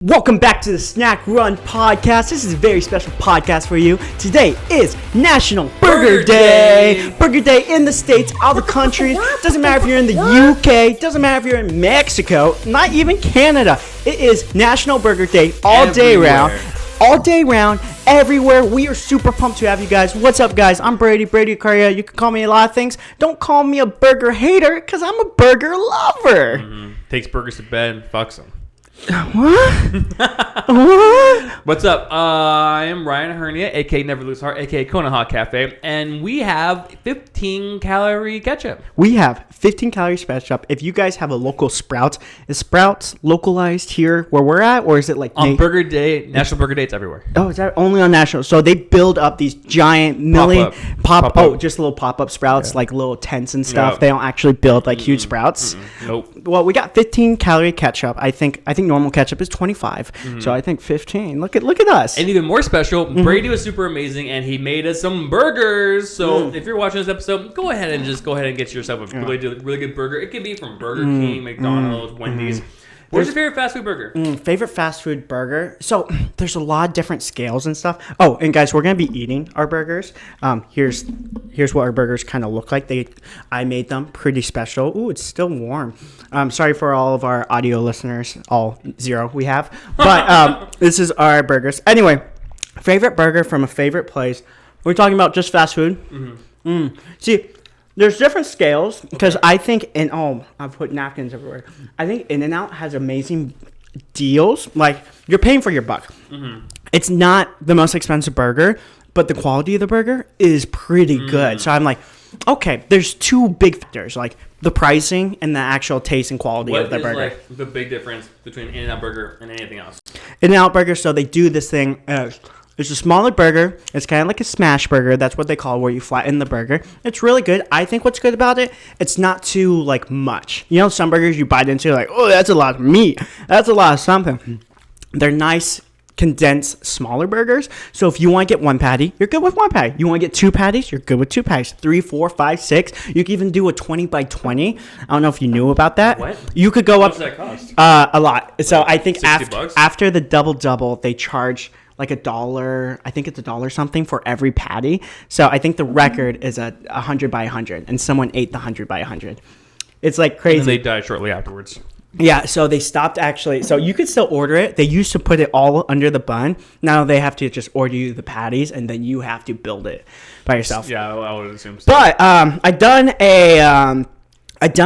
Welcome back to the Snack Run Podcast. This is a very special podcast for you. Today is National Burger Day. Burger Day in the States, all the countries. Doesn't matter if you're in the UK. Doesn't matter if you're in Mexico. Not even Canada. It is National Burger Day all day round. All day round, everywhere. We are super pumped to have you guys. What's up, guys? I'm Brady Correa. You can call me a lot of things. Don't call me a burger hater, because I'm a burger lover. Takes burgers to bed and fucks them. What? What's up? I am Ryan Hernia, aka Never Lose Heart, aka Kona Hot Cafe, and we have 15-calorie ketchup. We have 15 calories ketchup. If you guys have a local Sprouts, is Sprouts localized here where we're at, or is it like on Burger Day, National Burger Day? It's everywhere. Oh, is that only on National? So they build up these giant just little pop-up Sprouts, like little tents and stuff. Yep. They don't actually build like huge Sprouts. Nope. Well, we got 15 calorie ketchup. I think normal ketchup is 25. So I think 15. Look at us. And even more special, Brady was super amazing, and he made us some burgers. So if you're watching this episode, go ahead and get yourself a really good burger. It could be from Burger King, McDonald's, Wendy's. What's your favorite fast food burger? Favorite fast food burger? So there's a lot of different scales and stuff. Oh, and guys, we're gonna be eating our burgers. Here's what our burgers kind of look like. I made them pretty special. Ooh, it's still warm. Sorry for all of our audio listeners, all zero we have. But this is our burgers. Anyway, favorite burger from a favorite place. We're talking about just fast food. See. There's different scales because I think I've put napkins everywhere. I think In-N-Out has amazing deals. Like, you're paying for your buck. It's not the most expensive burger, but the quality of the burger is pretty good. So I'm like, okay, there's two big factors, like the pricing and the actual taste and quality of the burger. What is like the big difference between In-N-Out Burger and anything else? In-N-Out Burger, so they do this thing. It's a smaller burger. It's kind of like a smash burger. That's what they call it, where you flatten the burger. It's really good. I think what's good about it, it's not too, like, much. You know, some burgers you bite into, like, oh, that's a lot of meat. That's a lot of something. They're nice, condensed, smaller burgers. So if you want to get one patty, you're good with one patty. You want to get two patties, you're good with two patties. 3, 4, 5, 6. You can even do a 20 by 20. I don't know if you knew about that. What? You could go How up. much does that cost? A lot. So I think $60? after the double, they charge like $1, I think it's $1 something for every patty. So I think the record is a 100 by 100, and someone ate the 100 by 100. It's like crazy. And they died shortly afterwards. Yeah, so they stopped actually. So you could still order it. They used to put it all under the bun. Now they have to just order you the patties, and then you have to build it by yourself. Yeah, I would assume so. But I done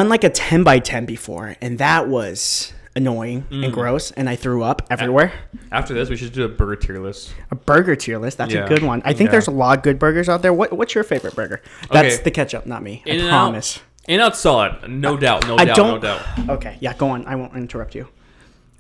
like a 10 by 10 before, and that was annoying and gross, and I threw up everywhere. After this, we should do a burger tier list. A burger tier list. That's a good one. I think there's a lot of good burgers out there. What's your favorite burger? That's the ketchup, not me. I promise. In-N-Out solid. No doubt. No doubt. Okay, yeah, go on. I won't interrupt you.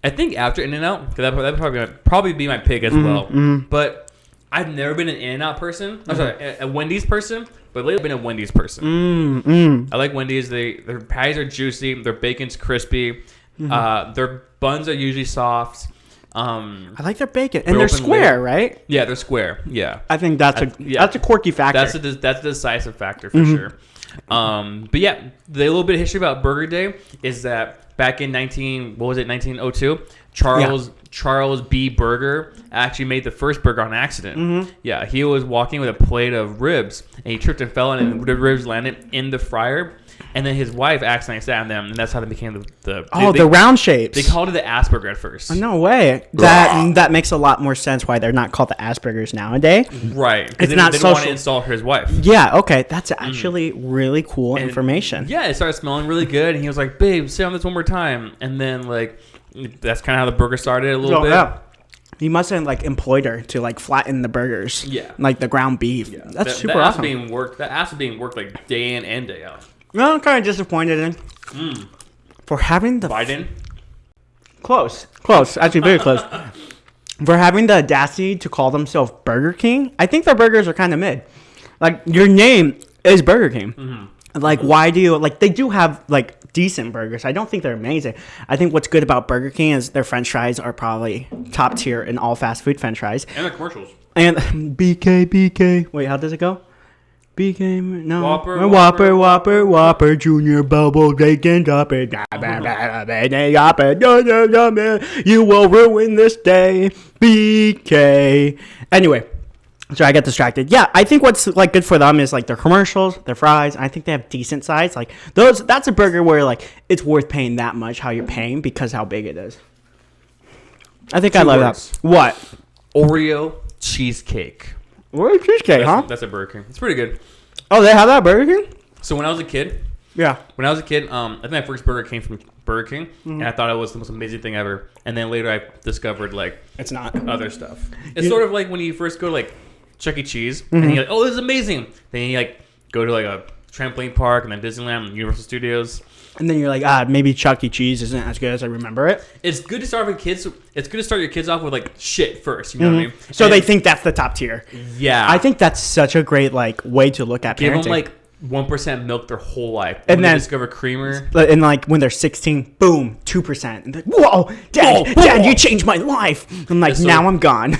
I think after In-N-Out, because that would probably be my pick as well. But I've never been an In-N-Out person. I'm sorry, a Wendy's person. But lately I've been a Wendy's person. I like Wendy's. Their patties are juicy. Their bacon's crispy. Their buns are usually soft. I like their bacon, and they're square, right? Yeah, they're square. Yeah, I think that's a quirky factor. That's a decisive factor for sure. But yeah, the little bit of history about Burger Day is that back in 1902, Charles B. Burger actually made the first burger on accident. Yeah, he was walking with a plate of ribs, and he tripped and fell, and the ribs landed in the fryer. And then his wife accidentally sat on them, and that's how they became the round shapes. They called it the Asperger at first. Oh, no way. That makes a lot more sense why they're not called the Aspergers nowadays. Right. It's they not didn't want to insult his wife. Yeah, okay. That's actually really cool information. Yeah, it started smelling really good, and he was like, babe, sit on this one more time. And then, like, that's kind of how the burger started a little bit. Yeah. He must have employed her to flatten the burgers. Yeah. Like the ground beef. Yeah. That's super awesome. That ass was being worked like day in and day out. Well, I'm kind of disappointed in for having the Biden. Close, actually very close. For having the audacity to call themselves Burger King, I think their burgers are kind of mid. Like, your name is Burger King. Like, why do you they do have decent burgers? I don't think they're amazing. I think what's good about Burger King is their French fries are probably top tier in all fast food French fries. And the commercials. And BK. Wait, how does it go? Became no Whopper, Whopper Junior Bubble Bacon Topper. You will ruin this day, BK. Anyway, so I got distracted. Yeah, I think what's like good for them is like their commercials, their fries. I think they have decent size. Like those, that's a burger where like it's worth paying that much how you're paying because how big it is. I think I love words. that. What? Oreo cheesecake. Oreo cheesecake, huh? That's a Burger King. It's pretty good. Oh, they have that at Burger King? So when I was a kid, Yeah. I think my first burger came from Burger King, and I thought it was the most amazing thing ever. And then later I discovered like It's not. other stuff. It's sort of like when you first go to like Chuck E. Cheese, and you're like, oh, this is amazing. Then you like go to like a trampoline park and then Disneyland and Universal Studios. And then you're like, maybe Chuck E. Cheese isn't as good as I remember it. It's good to start with kids. It's good to start your kids off with like shit first. You know what I mean? So And they think that's the top tier. yeah. I think that's such a great like way to look at give parenting. them like 1% milk their whole life, And when then- they discover creamer. And like when they're 16, boom, 2%. And they're, whoa, Dad, Whoa, Dad, whoa. you changed my life. I'm like, It's so- now I'm gone.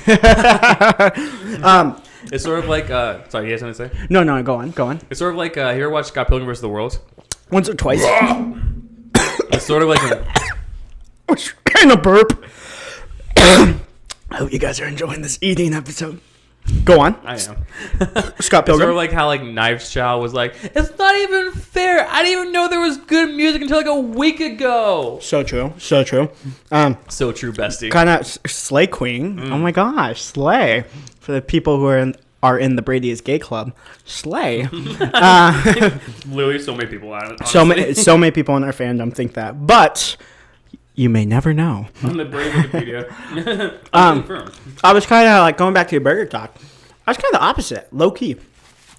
It's sort of like sorry, you have something to say? No, go on. It's sort of like you ever watched Scott Pilgrim vs. the World? Once or twice. It's sort of like kind of burp. I hope you guys are enjoying this eating episode. Go on. I know. Scott It's sort Pilgrim. of like how like Knives Chow was like, it's not even fair. I didn't even know there was good music until like a week ago. So true. So true. So true, bestie. Kind of Slay Queen. Oh my gosh, Slay. For the people who are in the Brady is Gay Club, Slay. Literally, so many people on it. so many people in our fandom think that, but you may never know. On the brave Wikipedia. Unconfirmed. I was kind of like going back to your burger talk. I was kind of the opposite, low key,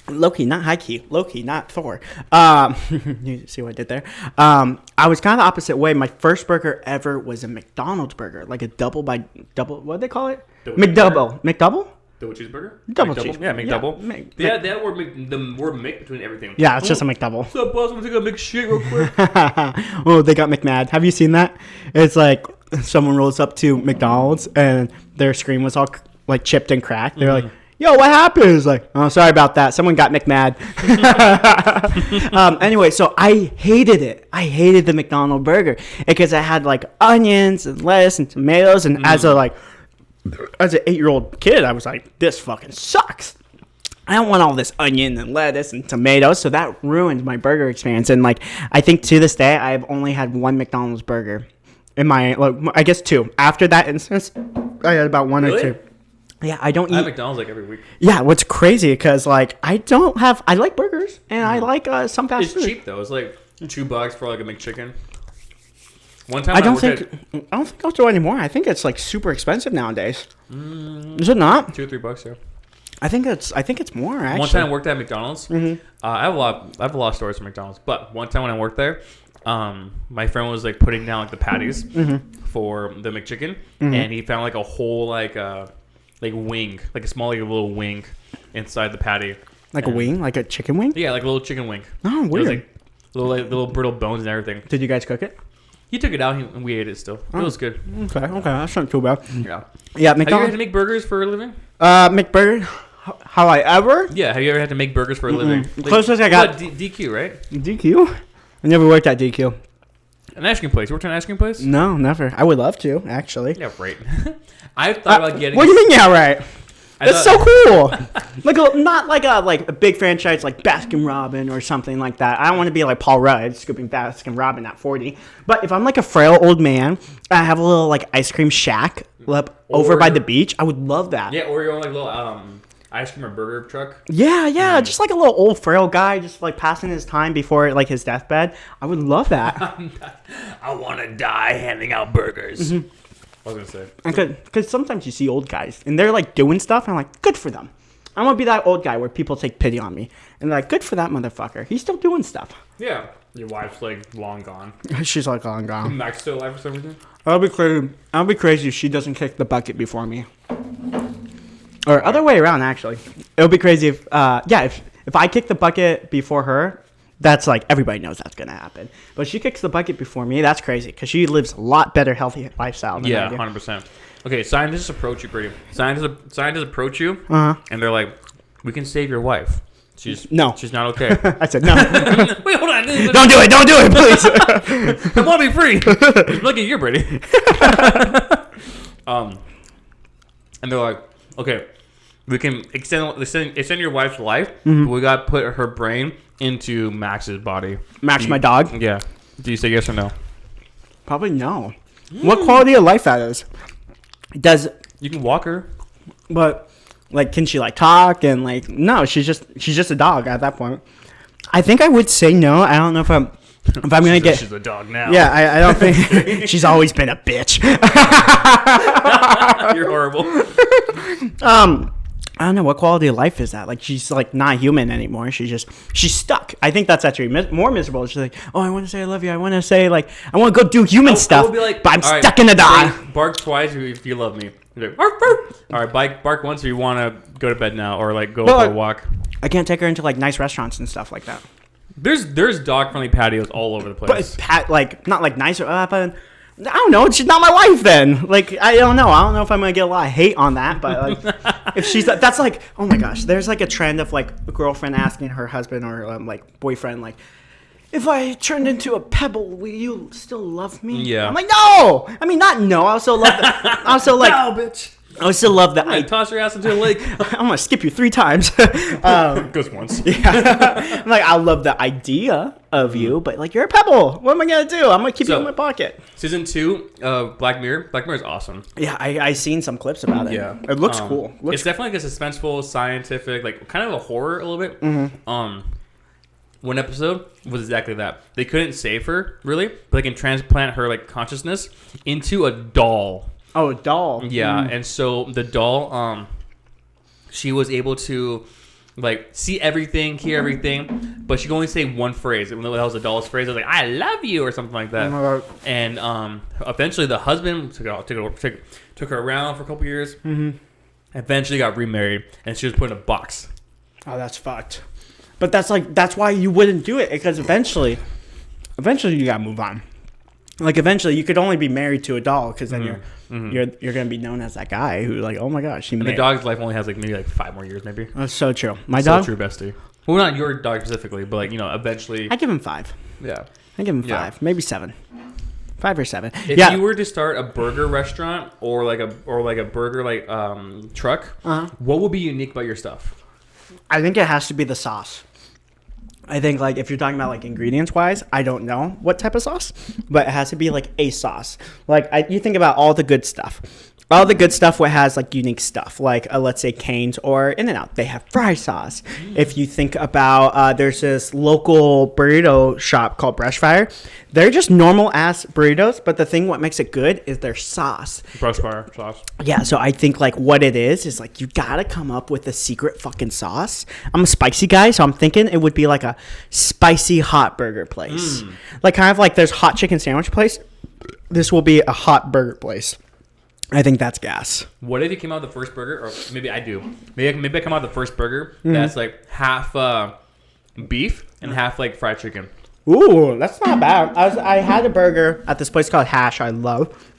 not high key, low key, not Thor. You see what I did there? I was kind of the opposite way. My first burger ever was a McDonald's burger, like a double. What do they call it? Double McDouble. Double cheeseburger? Double McDouble? cheese. Yeah, McDouble. Yeah, That word, the word Mc between everything. Yeah, it's just a McDouble. What's up, boss? I'm gonna take a McShit real quick. Oh, they got McMad. Have you seen that? It's like someone rolls up to McDonald's and their screen was all like chipped and cracked. They're like, "Yo, what happened?" It's like, "Oh, sorry about that. Someone got McMad." Anyway, so I hated it. I hated the McDonald's burger because it had like onions and lettuce and tomatoes. And as an 8-year-old kid, I was like, "This fucking sucks." I don't want all this onion and lettuce and tomatoes, so that ruined my burger experience. And like, I think to this day, I've only had one McDonald's burger in my, like, I guess two. After that instance, I had about one Really? or two. Yeah, I don't I have eat. McDonald's like every week. Yeah, what's crazy because like I like burgers and I like some fast It's food. cheap though. It's like $2 for like a McChicken. One time I don't worked think I'll do anymore. I think it's like super expensive nowadays. Is it not? $2 or $3, yeah. I think it's more actually. One time I worked at McDonald's. I have a lot of stories from McDonald's, but one time when I worked there, my friend was like putting down like the patties for the McChicken, and he found like a whole like wing, like a small like a little wing inside the patty. Like a wing, like a chicken wing. Yeah, like a little chicken wing. Oh, It was, weird. like little brittle bones and everything. Did you guys cook it? He took it out and we ate it still. It was good. Okay, that's not too bad. Yeah. Yeah, Have you ever had McDonald's. to make burgers for a living? McBurger. How I ever? Yeah. Have you ever had to make burgers for a living? Closest I got- What, DQ, right? DQ? I never worked at DQ. An ice cream place. You worked at an ice cream place? No, never. I would love to, actually. Yeah, right. I thought about getting. What do you mean? Yeah, right. I That's thought- so cool. Not like a big franchise like Baskin Robin or something like that. I don't want to be like Paul Rudd scooping Baskin Robin at 40. But if I'm like a frail old man, and I have a little like ice cream shack up over by the beach, I would love that. Yeah, or your own like little ice cream or burger truck. Yeah, just like a little old frail guy, just like passing his time before like his deathbed. I would love that. I want to die handing out burgers. I was gonna say. Because sometimes you see old guys and they're like doing stuff, and I'm like, good for them. I want to be that old guy where people take pity on me, and they're like, good for that motherfucker. He's still doing stuff. Yeah, your wife's like long gone. She's like, oh, God. Mac's still alive for some reason. I'll be crazy. I'll be crazy if she doesn't kick the bucket before me. Or other way around, actually. It'll be crazy if I kick the bucket before her. That's like everybody knows that's gonna happen. But if she kicks the bucket before me, that's crazy because she lives a lot better, healthy lifestyle than Yeah, I do. 100%. Okay, scientists approach you, Brady. Scientists approach you, Uh-huh. and they're like, "We can save your wife. She's No. She's not okay. I said no. Wait, hold on. Don't do it. Don't do it, please. I want to be free. Just look at you, Brady. And they're like, okay, we can extend your wife's life, but we got to put her brain into Max's body. Max, my dog. Yeah. Do you say yes or no? Probably no. What quality of life that is? Does You can walk her. but like can she like talk and like no? She's just a dog at that point. I think I would say no. I don't know if I'm gonna get. She's a dog now. Yeah, I don't think she's always been a bitch. You're horrible. I don't know what quality of life is that. Like she's like not human anymore. She's stuck. I think that's actually more miserable. She's like, oh, I want to say I love you. I want to say like I want to go do human stuff. Would be like, but I'm all right, stuck in a dog. say, bark twice if you love me. Like, bark, bark. All right, bark once if you want to go to bed now or like go for a walk. I can't take her into like nice restaurants and stuff like that. There's dog friendly patios all over the place. But like not like nicer, but I don't know. She's not my wife then. Like I don't know. I don't know if I'm gonna get a lot of hate on that. But like, if she's that's like, oh my gosh, there's like a trend of like a girlfriend asking her husband or like boyfriend like, if I turned into a pebble, will you still love me? Yeah. I'm like, no. I mean, not no. I also love. I also like. No, bitch. I still love that. I toss your ass into a lake. I'm gonna skip you 3 times. Goes once. Yeah. I'm like, I love the idea of you, but like, you're a pebble. What am I gonna do? I'm gonna keep you in my pocket. Season 2 of Black Mirror. Black Mirror is awesome. Yeah, I seen some clips about it. Yeah, It looks cool. It's definitely like a suspenseful, scientific, like kind of a horror a little bit. One episode was exactly that. They couldn't save her really, but they can transplant her like consciousness into a doll. Oh, a doll. Yeah, and so the doll, she was able to like see everything, hear everything, but she could only say one phrase. That was the doll's phrase. It was like "I love you" or something like that. Oh my God. And eventually, the husband took her around for a couple years. Mm-hmm. Eventually, got remarried, and she was put in a box. Oh, that's fucked. But that's why you wouldn't do it, because eventually you gotta move on. Like eventually, you could only be married to a doll, because then you're gonna be known as that guy who like, oh my gosh, And the dog's life only has like maybe like 5 more years, maybe. That's so true. My So dog. true, bestie. Well, not your dog specifically, but like eventually. I give him 5. Yeah. I give him 5, Yeah. maybe 7. 5 or 7. If yeah. you were to start a burger restaurant or like a burger like truck, what would be unique about your stuff? I think it has to be the sauce. I think like if you're talking about like ingredients wise, I don't know what type of sauce, but it has to be like a sauce. Like you think about all the good stuff. All the good stuff what has like unique stuff, like let's say Cane's or In-N-Out, they have fry sauce. If you think about there's this local burrito shop called Brush Fire, they're just normal ass burritos, but the thing what makes it good is their sauce. Brush fire sauce. Yeah, so I think like what it is like you gotta come up with a secret fucking sauce. I'm a spicy guy, so I'm thinking it would be like a spicy hot burger place. Like kind of like there's hot chicken sandwich place. This will be a hot burger place. I think that's gas. What if you came out with the first burger, or maybe I do. Maybe I come out with the first burger that's like half beef and half like fried chicken. Ooh, that's not bad. I had a burger at this place called Hash. I love.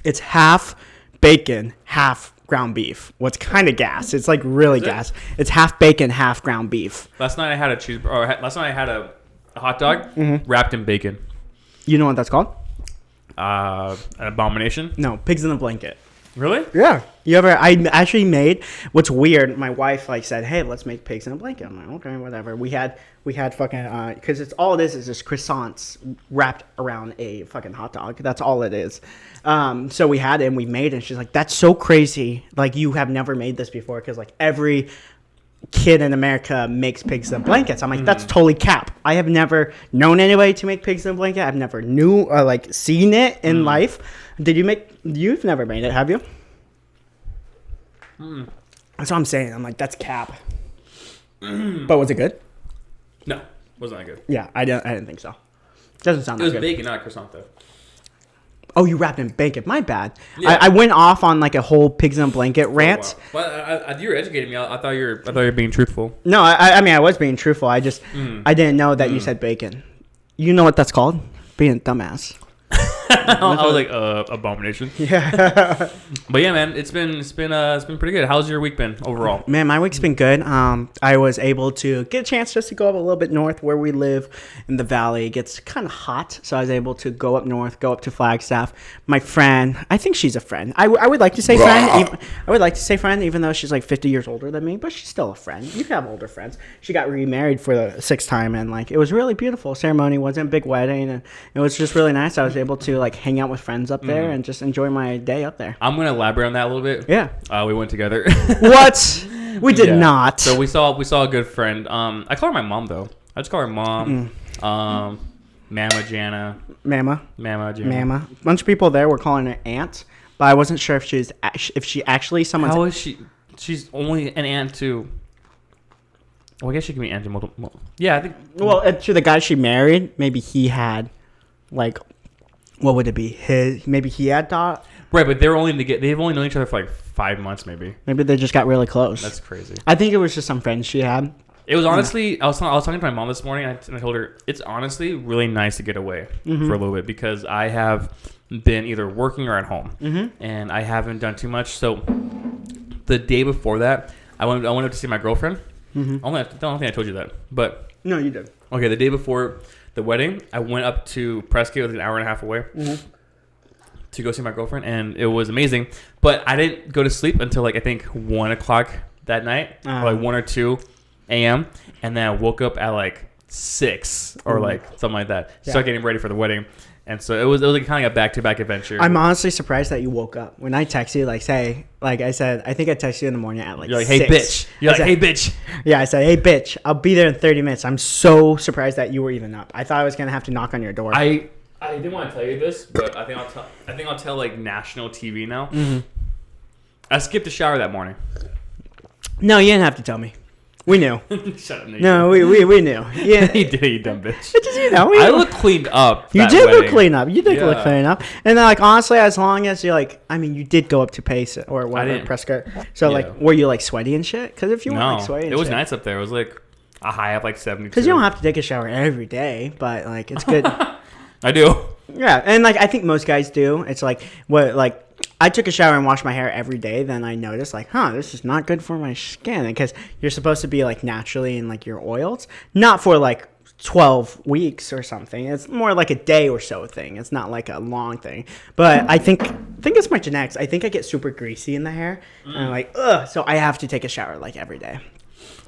It's half bacon, half ground beef. What's kind of gas? It's like really gas. It's half bacon, half ground beef. Last night I had a last night I had a hot dog wrapped in bacon. You know what that's called? An abomination. No, pigs in a blanket. Really? Yeah. I actually made, what's weird, my wife like said, hey, let's make pigs in a blanket. I'm like, okay, whatever. We had fucking, because it's all it is just croissants wrapped around a fucking hot dog. That's all it is. So we had it and we made it. And she's like, that's so crazy. Like, you have never made this before, because like every kid in America makes pigs in blankets. I'm like, that's totally cap. I have never known anybody to make pigs in a blanket. I've never knew or like seen it in life. You've never made it, have you? That's what I'm saying. I'm like, that's cap. But was it good? No, wasn't that good. Yeah, I didn't think so. Doesn't sound It was that good. bacon, not croissant though. Oh, you wrapped in bacon. My bad. Yeah. I went off on like a whole pigs in a blanket rant. Well, you were educating me. I thought you were being truthful. No, I mean I was being truthful. I just I didn't know that you said bacon. You know what that's called? Being a dumbass. I was like, abomination. Yeah. But yeah, man, it's been pretty good. How's your week been overall? Man, my week's been good. I was able to get a chance just to go up a little bit north where we live in the valley. It gets kind of hot, so I was able to go up north, go up to Flagstaff. My friend, I think she's a friend. I would like to say friend. I would like to say friend, even though she's like 50 years older than me, but she's still a friend. You can have older friends. She got remarried for the 6th time, and like it was really beautiful. Ceremony wasn't a big wedding, and it was just really nice. I was able to like hang out with friends up there and just enjoy my day up there. I'm gonna elaborate on that a little bit. Yeah. We went together. What? We did not. So we saw a good friend. I call her my mom though. I just call her mom. Mama Jana. Mama Jana. Mama. A bunch of people there were calling her aunt, but I wasn't sure if she actually someone's. How is she? She's only an aunt to. Well, I guess she can be aunt to multiple. Yeah, I think. Well, to the guy she married, maybe he had, like, what would it be? Maybe he had thought. Right, but they've only known each other for like 5 months, maybe. Maybe they just got really close. That's crazy. I think it was just some friends she had. It was honestly, I was talking to my mom this morning, and I told her it's honestly really nice to get away for a little bit because I have been either working or at home, and I haven't done too much. So the day before that, I went up to see my girlfriend. I don't think I told you that, but No, you did. okay, the day before the wedding, I went up to Prescott, it was an hour and a half away, to go see my girlfriend, and it was amazing. But I didn't go to sleep until like I think 1 o'clock that night, or like 1 or 2 a.m. And then I woke up at like 6 or like something like that. Start getting ready for the wedding. And so it was like kind of a back-to-back adventure. I'm honestly surprised that you woke up. When I text you, like, say, like I said, I think I texted you in the morning at like You're like, 6. hey, bitch. You're like, hey, bitch. Yeah, I said, hey, bitch, I'll be there in 30 minutes. I'm so surprised that you were even up. I thought I was going to have to knock on your door. I didn't want to tell you this, but I think I'll tell like national TV now. I skipped a shower that morning. No, you didn't have to tell me. We knew. Shut up, Nate. No, we knew. Yeah. You did, you dumb bitch. Just, you know, I look cleaned up. You that did wedding. look clean up. You did Yeah. look clean up. And then, like, honestly, as long as you're like, I mean, you did go up to Pace or whatever, didn't. Prescott. So, Yeah. like, were you like sweaty and shit? Because if you weren't No, like sweaty and it was shit, nice up there. It was like a high up like 72. because you don't have to take a shower every day, but like, it's good. I do. Yeah, and like I think most guys do. It's like I took a shower and washed my hair every day. Then I noticed like, this is not good for my skin because you're supposed to be like naturally in like your oils, not for like 12 weeks or something. It's more like a day or so thing. It's not like a long thing. But I think it's my genetics. I think I get super greasy in the hair, and I'm like, so I have to take a shower like every day.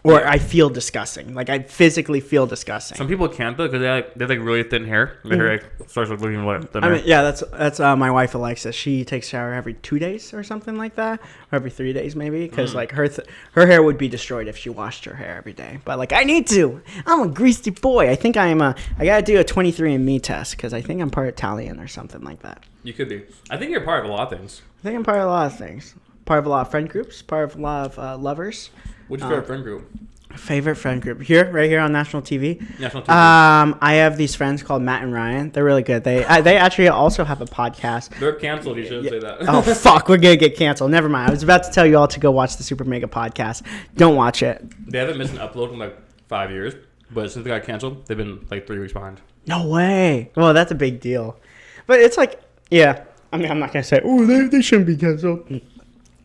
Or I feel disgusting. Like I physically feel disgusting. Some people can't though because they have like really thin hair. Their hair like, starts looking like thin I hair. mean, yeah, that's my wife Alexa. She takes a shower every 2 days or something like that, or every 3 days maybe, because like her hair would be destroyed if she washed her hair every day. But like I need to. I'm a greasy boy. I think I gotta do a 23andMe test because I think I'm part Italian or something like that. You could be. I think you're part of a lot of things. I think I'm part of a lot of things. Part of a lot of friend groups. Part of a lot of lovers. What's your favorite friend group? Favorite friend group right here on national TV. National TV. I have these friends called Matt and Ryan. They're really good. They actually also have a podcast. They're canceled. You shouldn't say that. Oh fuck, we're gonna get canceled. Never mind. I was about to tell you all to go watch the Super Mega podcast. Don't watch it. They haven't missed an upload in like 5 years, but since they got canceled, they've been like 3 weeks behind. No way. Well, that's a big deal. But it's like, yeah. I mean, I'm not gonna say, they shouldn't be canceled.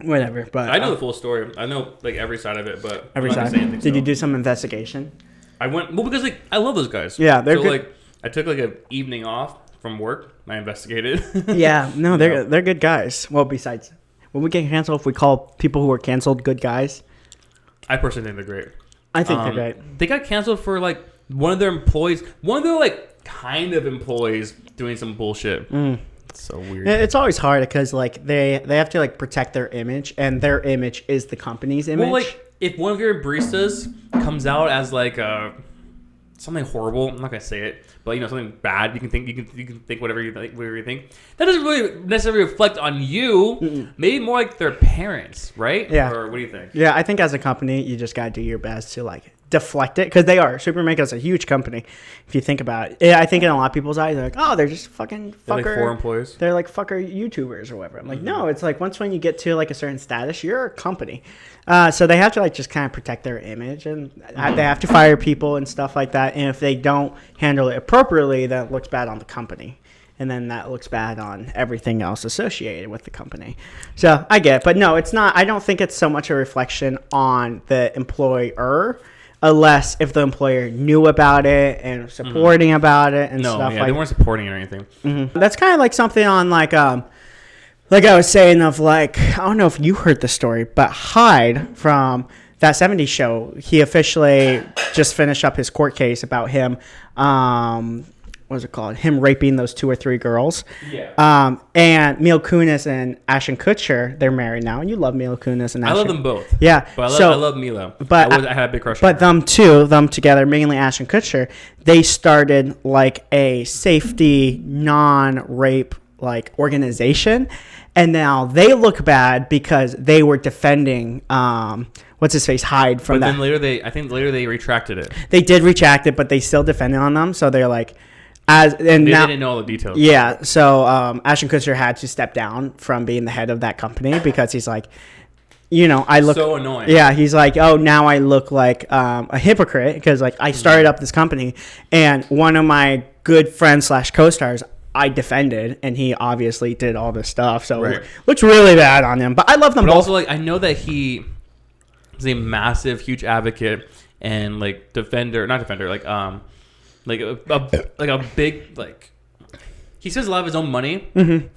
Whatever. But I know the full story. I know like every side of it, but every I'm not side. gonna say anything, Did you so. do some investigation? I went because like I love those guys. Yeah, they're so, good. Like I took like an evening off from work. I investigated. Yeah, no, they're good guys. Well, besides, when we get canceled, if we call people who are canceled good guys, I personally think they're great. I think they're great. They got canceled for like one of their like kind of employees doing some bullshit. It's so weird. It's always hard because like they have to like protect their image, and their image is the company's image. Well, like if one of your baristas comes out as like something horrible, I'm not gonna say it, but you know something bad, you can think whatever you think. That doesn't really necessarily reflect on you. Mm-mm. Maybe more like their parents, right? Yeah. Or what do you think? Yeah, I think as a company, you just gotta do your best to like deflect it because they are. Super Mega's a huge company. If you think about it, yeah, I think in a lot of people's eyes, they're like, oh, they're just fucking fucker. They're like 4 employees. They're like fucker YouTubers or whatever. I'm like, no, it's like when you get to like a certain status, you're a company. So they have to like just kind of protect their image, and they have to fire people and stuff like that. And if they don't handle it appropriately, then it looks bad on the company. and then that looks bad on everything else associated with the company. So I get it, but no, it's not. I don't think it's so much a reflection on the employer, unless if the employer knew about it and supporting about it and No, stuff yeah, like. they weren't supporting it or anything. That's kind of like something on like I was saying of like, I don't know if you heard the story, but Hyde from That 70s Show, he officially just finished up his court case about him, what was it called? Him raping those 2 or 3 girls. Yeah. And Mila Kunis and Ashton Kutcher, they're married now, and you love Mila Kunis and Ashton. I love them both. Yeah. But so, I love Mila. but I had a big crush on But her. them together, mainly Ashton Kutcher, they started like a safety non-rape like organization, and now they look bad because they were defending what's his face Hyde from But that. then later they retracted it. They did retract it, but they still defended on them. So they're like, They didn't know all the details. Yeah. So Ashton Kutcher had to step down from being the head of that company because he's like, I look so annoying. Yeah, he's like, oh, now I look like a hypocrite because like I started up this company, and one of my good friends / co-stars I defended, and he obviously did all this stuff. So Right. it looks really bad on him. But I love them But both. also, like, I know that he is a massive, huge advocate and like defender, not defender, like a big like. He spends a lot of his own money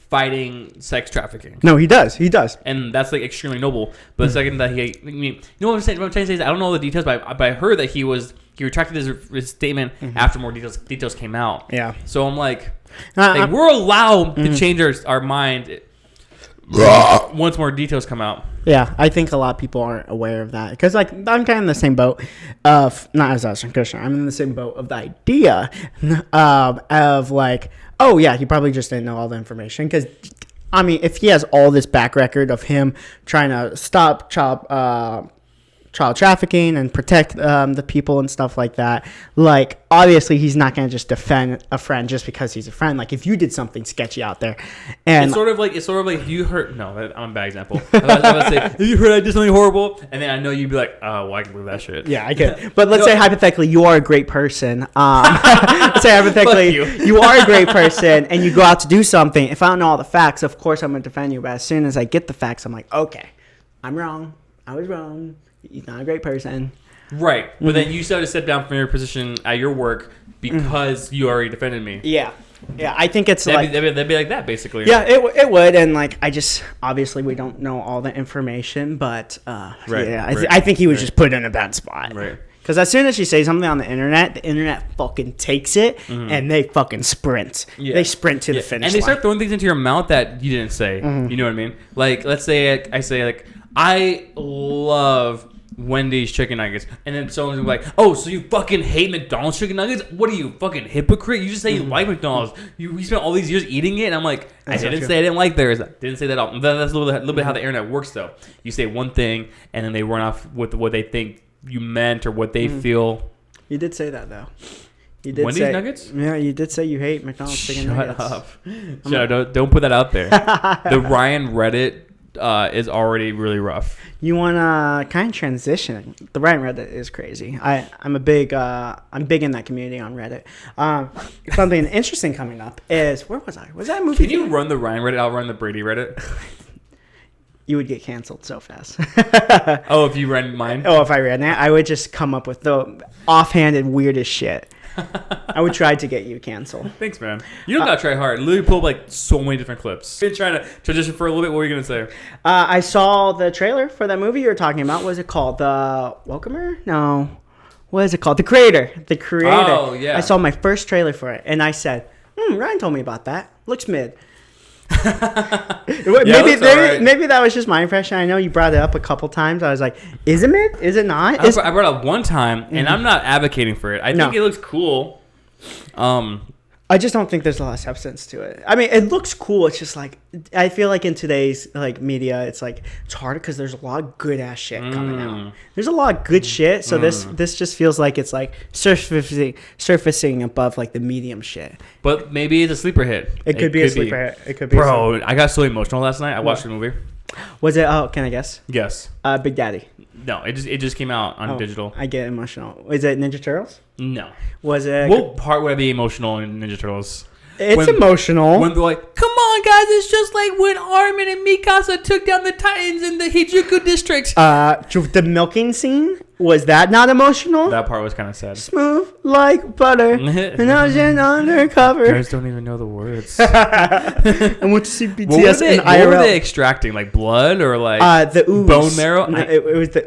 fighting sex trafficking. No, he does. He does. And that's like extremely noble. But the second that you know what I'm saying? What I'm trying to say is I don't know all the details, but I heard that he retracted his statement after more details came out. Yeah. So I'm like we're allowed to change our mind once more details come out. Yeah, I think a lot of people aren't aware of that because, like, I'm kind of in the same boat of not as Ashton Kutcher. I'm in the same boat of the idea of like, oh yeah, he probably just didn't know all the information because, I mean, if he has all this back record of him trying to stop child trafficking and protect the people and stuff like that, like obviously he's not going to just defend a friend just because he's a friend. Like if you did something sketchy out there, and It's sort of like if you heard. No, I'm a bad example. I was about to say if you heard I did something horrible, and then I know you'd be like, oh, well, I can believe that shit. yeah, I get. But let's say hypothetically, you are a great person. Let's say hypothetically, you are a great person, and you go out to do something. If I don't know all the facts, of course I'm going to defend you. But as soon as I get the facts, I'm like, okay, I'm wrong. I was wrong. He's not a great person. Right, but then you still have to step down from your position at your work because you already defended me. Yeah, I think it's That'd be like that basically. Yeah, it would, and like I just obviously we don't know all the information, but I think he was just put in a bad spot. Right. Because as soon as you say something on the internet fucking takes it and they fucking sprint. Yeah. They sprint to the finish and they line. start throwing things into your mouth that you didn't say. You know what I mean? Like let's say I say like I love Wendy's chicken nuggets, and then someone's like, "Oh, so you fucking hate McDonald's chicken nuggets? What are you, fucking hypocrite? You just say you like McDonald's. You spent all these years eating it." And I'm like, That's I didn't not say I didn't like theirs. I didn't say that all. That's a little bit how the internet works, though. You say one thing, and then they run off with what they think you meant or what they feel. You did say that though. You did Wendy's say, nuggets? Yeah, you did say you hate McDonald's chicken nuggets. Shut up. Shut up. Don't put that out there. The Ryan Reddit is already really rough. You want to kind of transition. The Ryan Reddit is crazy. I'm big in that community on Reddit. Something interesting coming up is, where was I? Was that a movie? Can you run the Ryan Reddit? I'll run the Brady Reddit. You would get canceled so fast. Oh, if you ran mine? Oh, if I ran that, I would just come up with the offhanded weirdest shit. I would try to get you canceled. Thanks, man. You don't gotta try hard. Literally pull up like so many different clips. Been trying to transition for a little bit. What were you gonna say? I saw the trailer for that movie you were talking about. What is it called? The Welcomer? No. What is it called? The Creator. The Creator. Oh, yeah. I saw my first trailer for it, and I said, Ryan told me about that. Looks mid. Maybe that was just my impression. I know you brought it up a couple times. I was like, is it mid? Is it not? I brought it up one time, and I'm not advocating for it. I think it looks cool. I just don't think there's a lot of substance to it. I mean, it looks cool. It's just like, I feel like in today's like media, it's like it's hard because there's a lot of good ass shit coming out. There's a lot of good shit. So this just feels like it's like surfacing above like the medium shit. But maybe it's a sleeper hit. It could be a sleeper hit. It could be. Bro, I got so emotional last night. I watched the movie. Was it? Oh, can I guess? Yes. Big Daddy. No, it just came out on digital. I get emotional. Is it Ninja Turtles? No. Was it? What part would I be emotional in Ninja Turtles? It's emotional. When they're like, "Come on, guys! It's just like when Armin and Mikasa took down the Titans in the Hijuku district." The milking scene, was that not emotional? That part was kind of sad. Smooth like butter, an ocean undercover. You guys don't even know the words. I went to see What were BTS they, in IRL. what were they extracting? Like blood or like The ooze. bone marrow? No, it was the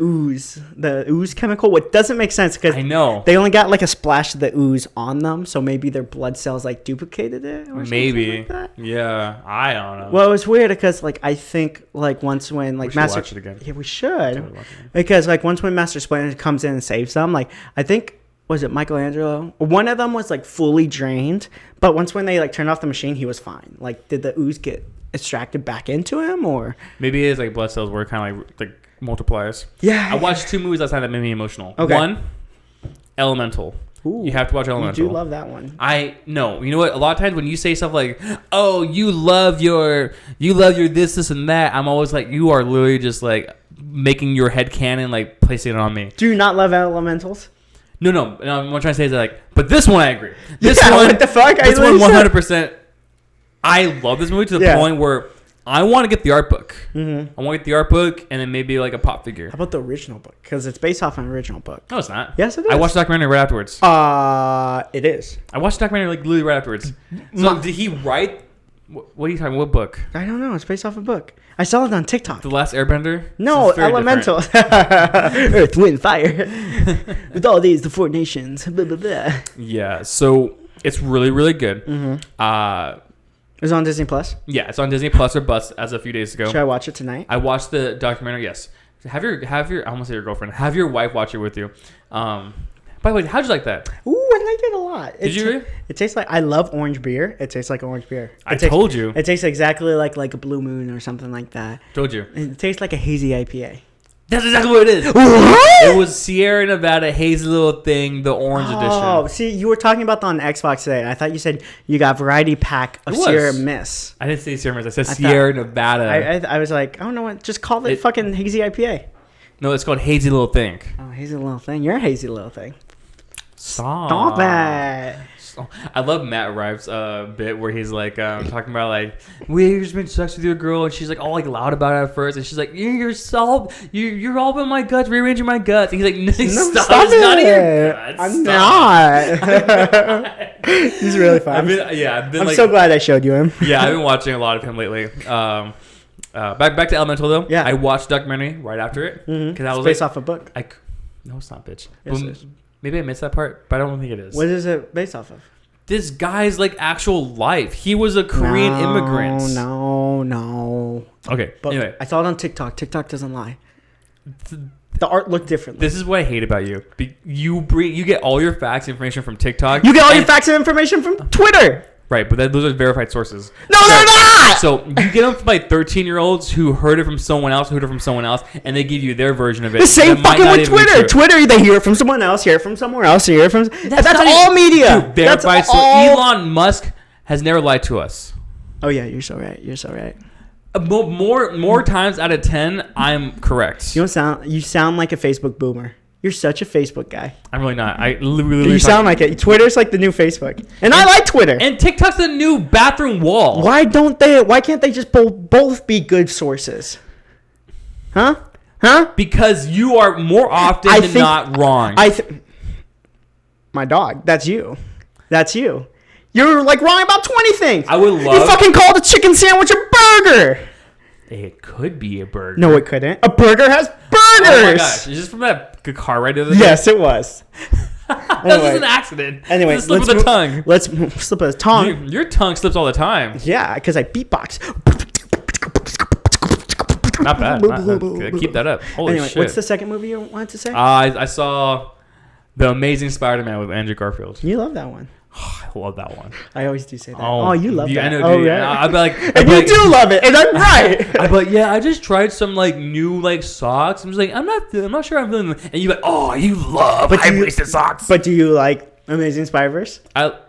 ooze chemical. What doesn't make sense because I know. they only got like a splash of the ooze on them, so maybe their blood cells like duplicated it or Maybe. something like that. Yeah, I don't know. Well, it was weird because like I think like once when like should Master watch it again. Yeah, we should. Totally watch it again. Because like once when Master Splinter comes in and saves them, like I think was it Michelangelo? One of them was like fully drained, but once when they like turned off the machine, he was fine. Like did the ooze get extracted back into him or? Maybe his like blood cells were kind of like multipliers. Yeah. I watched 2 movies last night that made me emotional. Okay. One, Elemental. Ooh, You have to watch Elemental. You do love that one. I know. You know what? A lot of times when you say stuff like, "Oh, you love your this, and that," I'm always like, you are literally just like making your head canon, like placing it on me. Do you not love elementals? No. What I'm trying to say is like, but this one I agree. This Yeah, one, what the fuck? This I one, literally 100%. I love this movie to the Yeah. point where I want to get the art book. Mm-hmm. I want to get the art book and then maybe like a pop figure. How about the original book? Because it's based off an original book. No, it's not. Yes, it is. I watched the documentary right afterwards. It is. I watched the documentary like literally right afterwards. So did he write? What are you talking? What book? I don't know. It's based off a book. I saw it on TikTok. The Last Airbender? No, This is very elemental. Earth, wind, fire. With all these, the 4 nations. Blah, blah, blah. different. Yeah. So it's really, really good. Mm-hmm. It's on Disney Plus. Yeah, it's on Disney Plus or Bust as a few days ago. Should I watch it tonight? I watched the documentary. Yes. Have your I almost say your girlfriend. Have your wife watch it with you. By the way, how'd you like that? Ooh, I liked it a lot. Did you really? It tastes like I love orange beer. It tastes like orange beer. I told you. It tastes exactly like a Blue Moon or something like that. Told you. It tastes like a hazy IPA. That's exactly what it is. What? It was Sierra Nevada Hazy Little Thing, the orange Oh, edition. see, you were talking about that on Xbox today. I thought you said you got variety pack of It was. Sierra Mist. I didn't say Sierra Mist. I said I Sierra Nevada. I was like, I don't know what. Just call it fucking hazy IPA. No, it's called Hazy Little Thing. Oh, hazy little thing. You're a hazy little thing. Stop. Stop it. I love Matt Rives' bit where he's like talking about like we've just been sex with your girl and she's like all like loud about it at first and she's like you're all in my guts, rearranging my guts. And he's like no, stop it's not in your guts. I'm Stop. not. He's really fun. I've been I'm like, so glad I showed you him. yeah, I've been watching a lot of him lately. Back to Elemental though. Yeah. I watched the documentary right after it because I was based like, off a book. no, it's not, bitch. Yes, it is. Maybe I missed that part, but I don't think it is. What is it based off of? This guy's like actual life. He was a Korean immigrant. No. Okay. But anyway, I saw it on TikTok. TikTok doesn't lie. The art looked differently. this is what I hate about you. You get all your facts information from TikTok. You get all your facts and information from Twitter. Right, but those are verified sources. No, they're not! So you get them from like 13-year-olds who heard it from someone else, and they give you their version of it. The same that might fucking not with even be Twitter. true. Twitter, they hear it from someone else, hear it from somewhere else, hear it from... That's not all even- media. Dude, verified That's source. all... Elon Musk has never lied to us. Oh, yeah, you're so right. You're so right. More times out of 10, I'm correct. You sound like a Facebook boomer. You're such a Facebook guy. I'm really not. I literally You sound like it. Twitter's like the new Facebook. And I like Twitter. And TikTok's the new bathroom wall. Why can't they just both be good sources? Huh? Because you are more often than not wrong. My dog. That's you. You're like wrong about 20 things. I would love... You fucking called a chicken sandwich a burger. It could be a burger. No, it couldn't. A burger has burgers. Oh my gosh. Is this from that good car ride the other day? Yes, it was. That was an accident. Anyway, This is a slip of the tongue. Let's slip of the tongue. Your tongue slips all the time. Yeah, because I beatbox. Not bad. Not good. Keep that up. Holy Anyway, shit. what's the second movie you wanted to say? I saw The Amazing Spider-Man with Andrew Garfield. You love that one. I love that one. I always do say that. Oh, you love that. I know, Oh, dude. yeah. I'd be like, And you do love it, and I'm right. I'd be like, yeah, I just tried some like new like socks. I'm just like, I'm not sure I'm feeling them. And you're like, oh, you love high-waisted socks. But do you like Amazing Spider-Verse?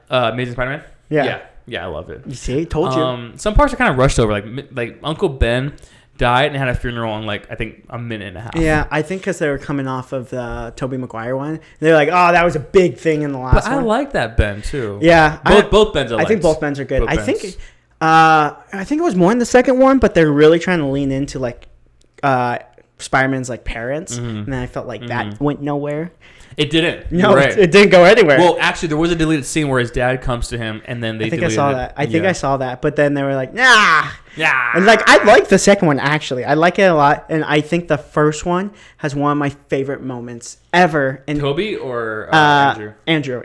Amazing Spider-Man? Yeah. Yeah, I love it. You see, told you. Some parts are kind of rushed over. Like Uncle Ben died and had a funeral in like I think a minute and a half. Yeah, I think because they were coming off of the Tobey Maguire one. They're like, oh, that was a big thing in the last But I one. like that Ben too. Yeah, both Bens. I think both Bens are good. Both I Bens. think it was more in the second one, but they're really trying to lean into like Spider-Man's like parents, and then I felt like that went nowhere. It didn't. No, You're right. it didn't go anywhere. Well, actually, there was a deleted scene where his dad comes to him, and then they. I think I deleted saw it. that. I think Yeah. I saw that, but then they were like, nah. Yeah. And like I like the second one actually. I like it a lot, and I think the first one has one of my favorite moments ever. In Toby or Andrew?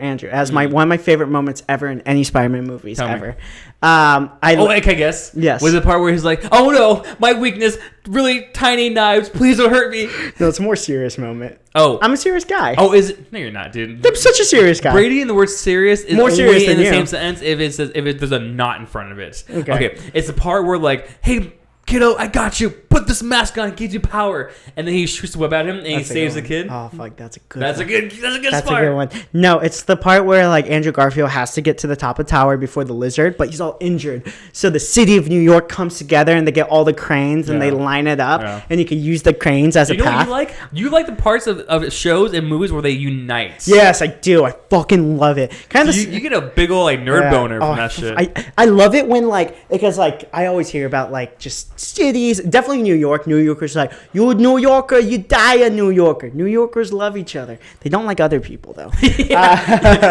Andrew as my one of my favorite moments ever in any Spider-Man movies Tell me. ever. Can I guess? Yes. Was the part where he's like, "Oh no, my weakness, really tiny knives. Please don't hurt me." No, it's a more serious moment. Oh, I'm a serious guy. oh, is it? No, you're not, dude. I'm such a serious guy. Brady in the word serious is More only serious in than the you. same sentence if there's a not in front of it. Okay. It's the part where like, hey, kiddo, I got you. Put this mask on, it gives you power, and then he shoots the web at him and he That's a saves good the kid. one. Oh fuck, that's a good. That's a one. good. That's part. a good one. No, it's the part where like Andrew Garfield has to get to the top of the tower before the lizard, but he's all injured. So the city of New York comes together and they get all the cranes and they Yeah. line it up, Yeah. and you can use the cranes as You a know what path. you like? You like the parts of shows and movies where they unite. Yes, I do. I fucking love it. Kind of. You get a big old like nerd boner from that shit. I love it when like because like I always hear about like just cities, definitely New York. New Yorkers like you a New Yorker, you die a New Yorker. New Yorkers love each other. They don't like other people though.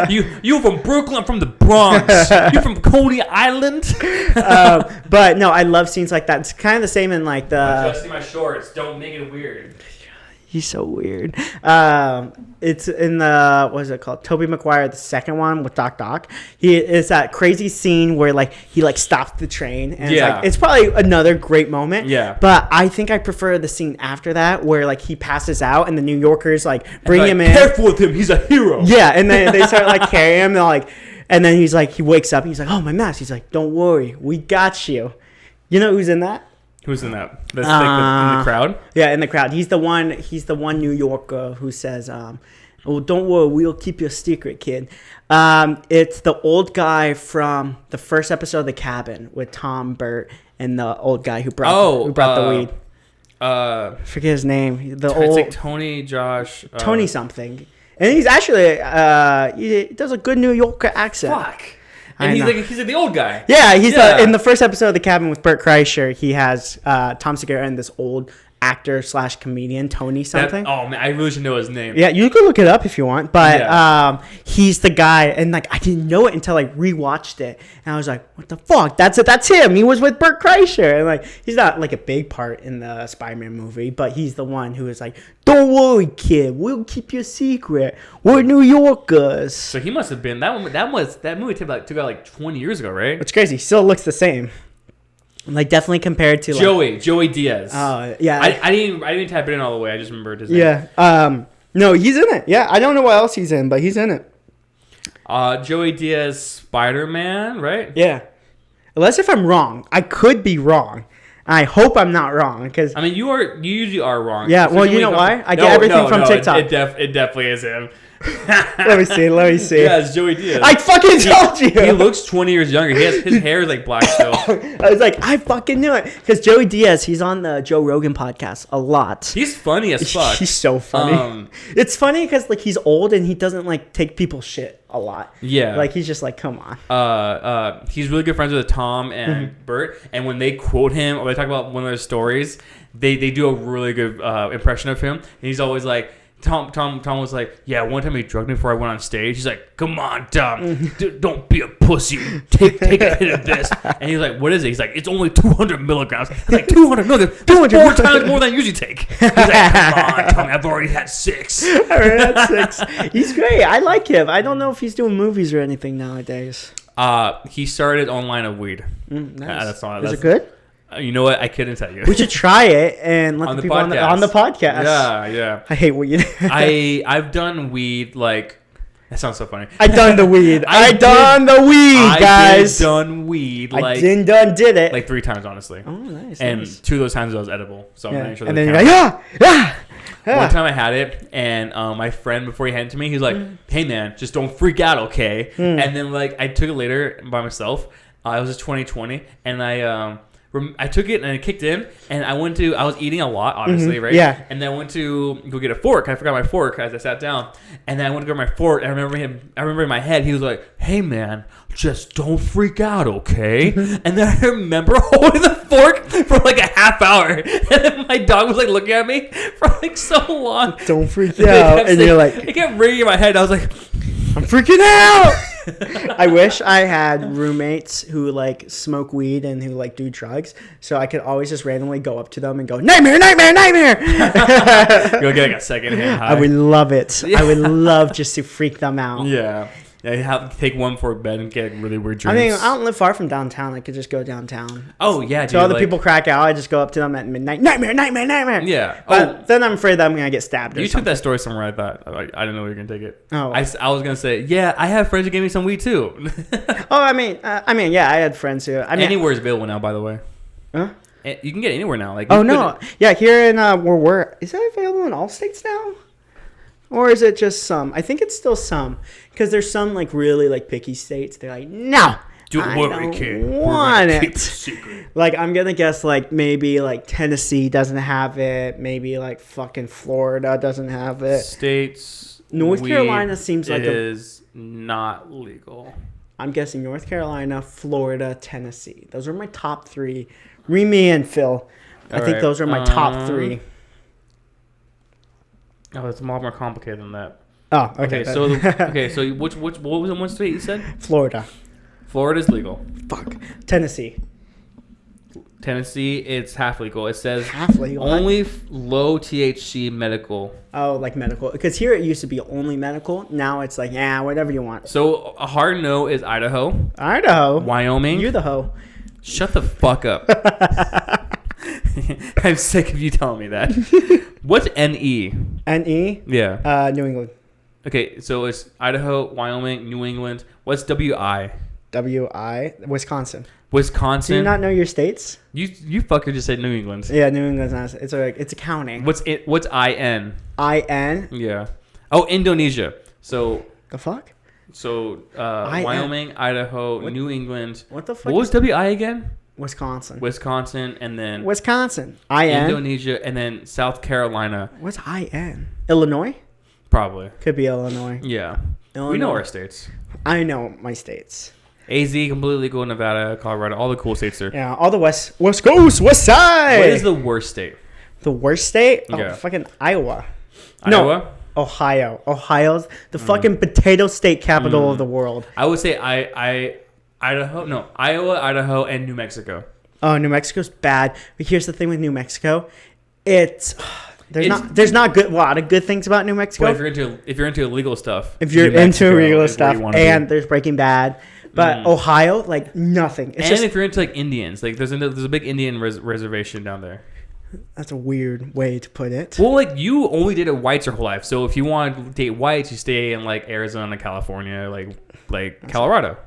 you from Brooklyn, I'm from the Bronx. You from Coney Island? But no, I love scenes like that. It's kind of the same in like the. Adjusting my shorts. Don't make it weird. He's so weird. It's in the what is it called? Tobey Maguire, the second one with Doc. He is that crazy scene where like he like stops the train and Yeah. it's probably another great moment. Yeah. But I think I prefer the scene after that where like he passes out and the New Yorkers like bring Like, him in. Careful with him. He's a hero. Yeah, and then they start like carrying him. They're like, and then he's like he wakes up and he's like, oh my mask. He's like, don't worry, we got you. You know who's in that? Who's in that? That's like in the crowd. Yeah, in the crowd. He's the one. He's the one New Yorker who says, "Oh, don't worry, we'll keep your secret, kid." It's the old guy from the first episode of The Cabin with Tom, Bert, and the old guy who brought the weed. I forget his name. The It's old like Tony, Josh, Tony something, and he's actually he does a good New Yorker accent. Fuck. I And know. he's like the old guy. Yeah, he's Yeah. in the first episode of The Cabin with Bert Kreischer. He has Tom Segura and this old actor / comedian Tony something. Oh man, I really should know his name. Yeah, you can look it up if you want, but Yeah. he's the guy, and like I didn't know it until I rewatched it, and I was like, "What the fuck? That's it. That's him. He was with Bert Kreischer." And like, he's not like a big part in the Spider-Man movie, but he's the one who is like, "Don't worry, kid. We'll keep your secret. We're New Yorkers." So he must have been that movie took out like 20 years ago, right? It's crazy. Still looks the same. Like definitely compared to like, Joey Diaz. yeah, I didn't type it in all the way. I just remembered his name. yeah. No, he's in it. Yeah, I don't know what else he's in, but he's in it. Joey Diaz, Spider-Man, right? Yeah. Unless if I'm wrong. I could be wrong. I hope I'm not wrong because I mean, you usually are wrong. Yeah, well, you know why? I get everything from TikTok. It definitely is him. let me see. Yeah, it's Joey Diaz. I fucking told you. He looks 20 years younger. His hair is like black still. I was like, I fucking knew it because Joey Diaz, he's on the Joe Rogan podcast a lot. He's funny as fuck. He's so funny. It's funny because like he's old and he doesn't like take people's shit a lot. Yeah. Like he's just like, come on. He's really good friends with Tom and Bert, and when they quote him or they talk about one of their stories, they do a really good impression of him. And he's always like, Tom was like, yeah, one time he drugged me before I went on stage. He's like, come on, Tom, don't be a pussy. Take a hit of this. And he's like, what is it? He's like, it's only 200 milligrams. He's like, 200 milligrams? 200 4 times more than I usually take. He's like, come on, Tom, I've already had 6. That's 6. He's great. I like him. I don't know if he's doing movies or anything nowadays. He started on Line of Weed. Nice. That's all. Is it good? You know what? I couldn't tell you. We should try it and let the people on the podcast. Yeah. I hate weed. I've done weed like that sounds so funny. I done the weed. I done the weed, guys. I done weed like I did it. like 3 times honestly. Oh, nice. And nice. 2 of those times it was edible. So I'm Yeah. not sure. And then you're like, yeah. One time I had it, and my friend before he handed it to me, he's like, "Hey man, just don't freak out, okay?" And then like I took it later by myself. It was just 2020, and I took it and it kicked in, and I was eating a lot, obviously, right? Yeah. And then I went to go get a fork. I forgot my fork as I sat down, and then I went to grab my fork. And I remember in my head, he was like, "Hey man, just don't freak out, okay?" And then I remember holding the fork for like a half hour, and then my dog was like looking at me for like so long. Don't freak It out. kept And you're saying- like, it kept ringing in my head. I was like, I'm freaking out. I wish I had roommates who like smoke weed and who like do drugs, so I could always just randomly go up to them and go, nightmare, nightmare, nightmare. "You'll get like a secondhand high." I would love it. I would love just to freak them out. Yeah. Yeah, you have to take one for bed and get really weird I dreams. mean, I don't live far from downtown. I could just go downtown. Oh yeah, dude. So other like- people crack out. I just go up to them at midnight. Nightmare, nightmare, nightmare. Yeah. But then I'm afraid that I'm gonna get stabbed. Or You took something. that story somewhere. I thought I didn't know you were gonna take it. Oh. I was gonna say, yeah, I have friends who gave me some weed too. Oh, I mean, yeah, I had friends who. I mean, Anywhere is available now, by the way. Huh? You can get it anywhere now. Like, Oh you no, could- yeah, here in where we're, is that available in all states now, or is it just some? I think it's still some, because there's some like really like picky states. They're like, no, Don't I worry, don't kid. We're want gonna keep it. the secret. Like I'm gonna guess like maybe like Tennessee doesn't have it. Maybe like fucking Florida doesn't have it. States. North weed Carolina seems like is not legal. I'm guessing North Carolina, Florida, Tennessee. Those are my top three. Remy and Phil. I think Alright, those are my top three. Oh, it's a lot more complicated than that. Oh, Okay, okay. so what was the one state you said? Florida. Florida's legal. Fuck. Tennessee. Tennessee, it's half legal. It says Half legal. only low THC medical. Oh, like medical. Because here it used to be only medical. Now it's like, yeah, whatever you want. So a hard no is Idaho, Idaho. Wyoming. You the hoe. Shut the fuck up. I'm sick of you telling me that. What's NE? NE. Yeah. New England. Okay, so it's Idaho, Wyoming, New England. What's WI? WI. Wisconsin. Wisconsin. Do you not know your states? You fucker just said New England. Yeah, New England's not. It's a county. What's it? What's IN? IN. Yeah. Oh, Indonesia. So The fuck? So Wyoming, Idaho, New England. What the fuck? What was WI again? Wisconsin. Wisconsin, and then Wisconsin. IN. Indonesia, and then South Carolina. What's IN? Illinois? Probably. Could be Illinois. Yeah. Illinois. We know our states. I know my states. AZ, completely legal. Nevada, Colorado, all the cool states there. Yeah, all the West Coast, West Side. What is the worst state? The worst state? Oh, Yeah. fucking Iowa. Iowa? No, Ohio. Ohio's the fucking potato state capital of the world. I would say Idaho. No, Iowa, Idaho, and New Mexico. Oh, New Mexico's bad. But here's the thing with New Mexico. There's It's- not good a lot of good things about New Mexico. Well, if you're into illegal stuff, if you're New Mexico into regular is where stuff, you wanna be. and there's Breaking Bad. But Ohio, like nothing. It's and just if you're into like Indians, like there's a big Indian reservation down there. that's a weird way to put it. Well, like you only dated whites your whole life, so if you want to date whites, you stay in like Arizona, California, like Colorado.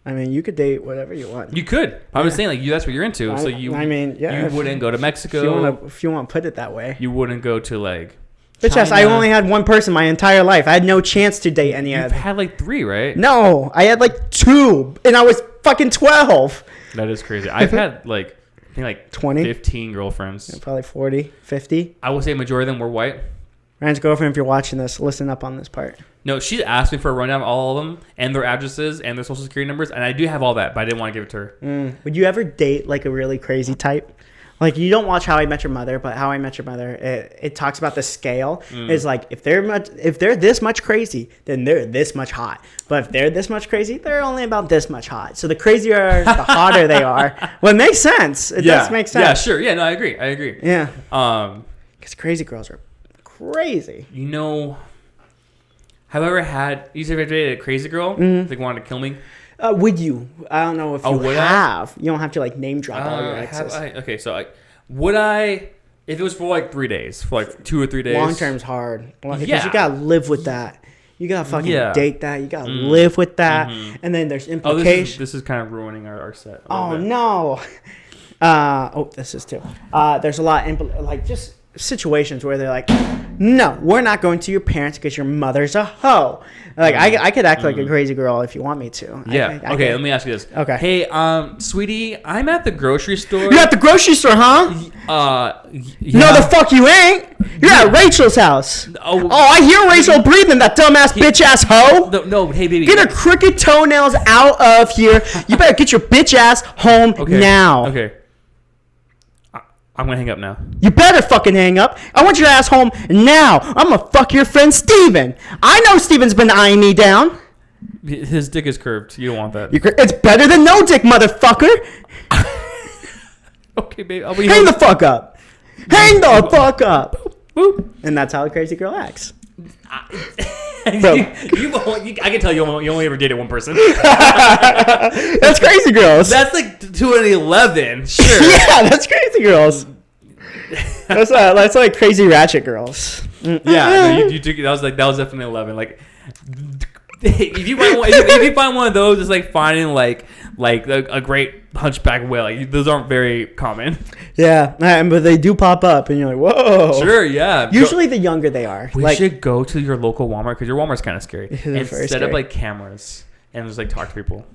I mean, you could date whatever you want. You could. I'm just saying, like that's what you're into. So you. I mean, yeah. You wouldn't go to if Mexico. you want to put it that way. You wouldn't go to like. But yes, I China. only had one person my entire life. I had no chance to date any You've other. had like 3, right? No, I had like 2, and I was fucking 12. That is crazy. I've had like I think like 20? 15 girlfriends. Probably 40, 50. I would say a majority of them were white. Ryan's girlfriend, if you're watching this, listen up on this part. No, she asked me for a rundown of all of them and their addresses and their social security numbers, and I do have all that, but I didn't want to give it to her. Would you ever date like a really crazy type? Like you don't watch How I Met Your Mother, but How I Met Your Mother, it talks about the scale. It's like if they're this much crazy, then they're this much hot. But if they're this much crazy, they're only about this much hot. So the crazier, the hotter they are. Well, it makes sense. It does make sense. Yeah, sure. Yeah, no, I agree. Yeah. Um, Because crazy girls are crazy. you know, have I ever had? You said if I dated a crazy girl, like wanted to kill me. Would you? I don't know if you would I? have. You don't have to like name drop all your exes. Okay, so would I? If it was for like 3 days, for like 2 or 3 days. Long term's hard. Because Yeah. you gotta live with that. You gotta fucking Yeah. date that. You gotta live with that. And then there's Oh, implications. this is kind of ruining our set. Oh bit. no. This is too. There's a lot like just situations where they're like, no, we're not going to your parents because your mother's a hoe. Like I could act like a crazy girl if you want me to. Yeah. I Okay. could. Let me ask you this. Okay. Hey, sweetie, I'm at the grocery store. You're at the grocery store, huh? Yeah. No, the fuck you ain't. You're at Rachel's house. Oh. I hear Rachel breathing, that dumbass bitch ass hoe. No, hey, baby. Get her crooked toenails out of here. You better get your bitch ass home now. Okay. I'm gonna hang up now. You better fucking hang up. I want your ass home now. I'm gonna fuck your friend Steven. I know Steven's been eyeing me down. His dick is curved. You don't want that. It's better than no dick, motherfucker. Okay, baby. I'll be Hang the fuck up. Hang the fuck up. Boop. And that's how a crazy girl acts. Bro. I can tell you only ever dated one person. That's crazy girls. That's like 2 and 11. Sure. Yeah, that's crazy girls. That's like crazy ratchet girls. Yeah, no, you took that was definitely 11. Like, if you find one of those, it's like finding like a great hunchback whale. Like, those aren't very common. Yeah, but they do pop up, and you're like, whoa. Sure, yeah. Usually, the younger they are. We should go to your local Walmart because your Walmart's kind of scary. And very set up scary. like cameras and just like talk to people.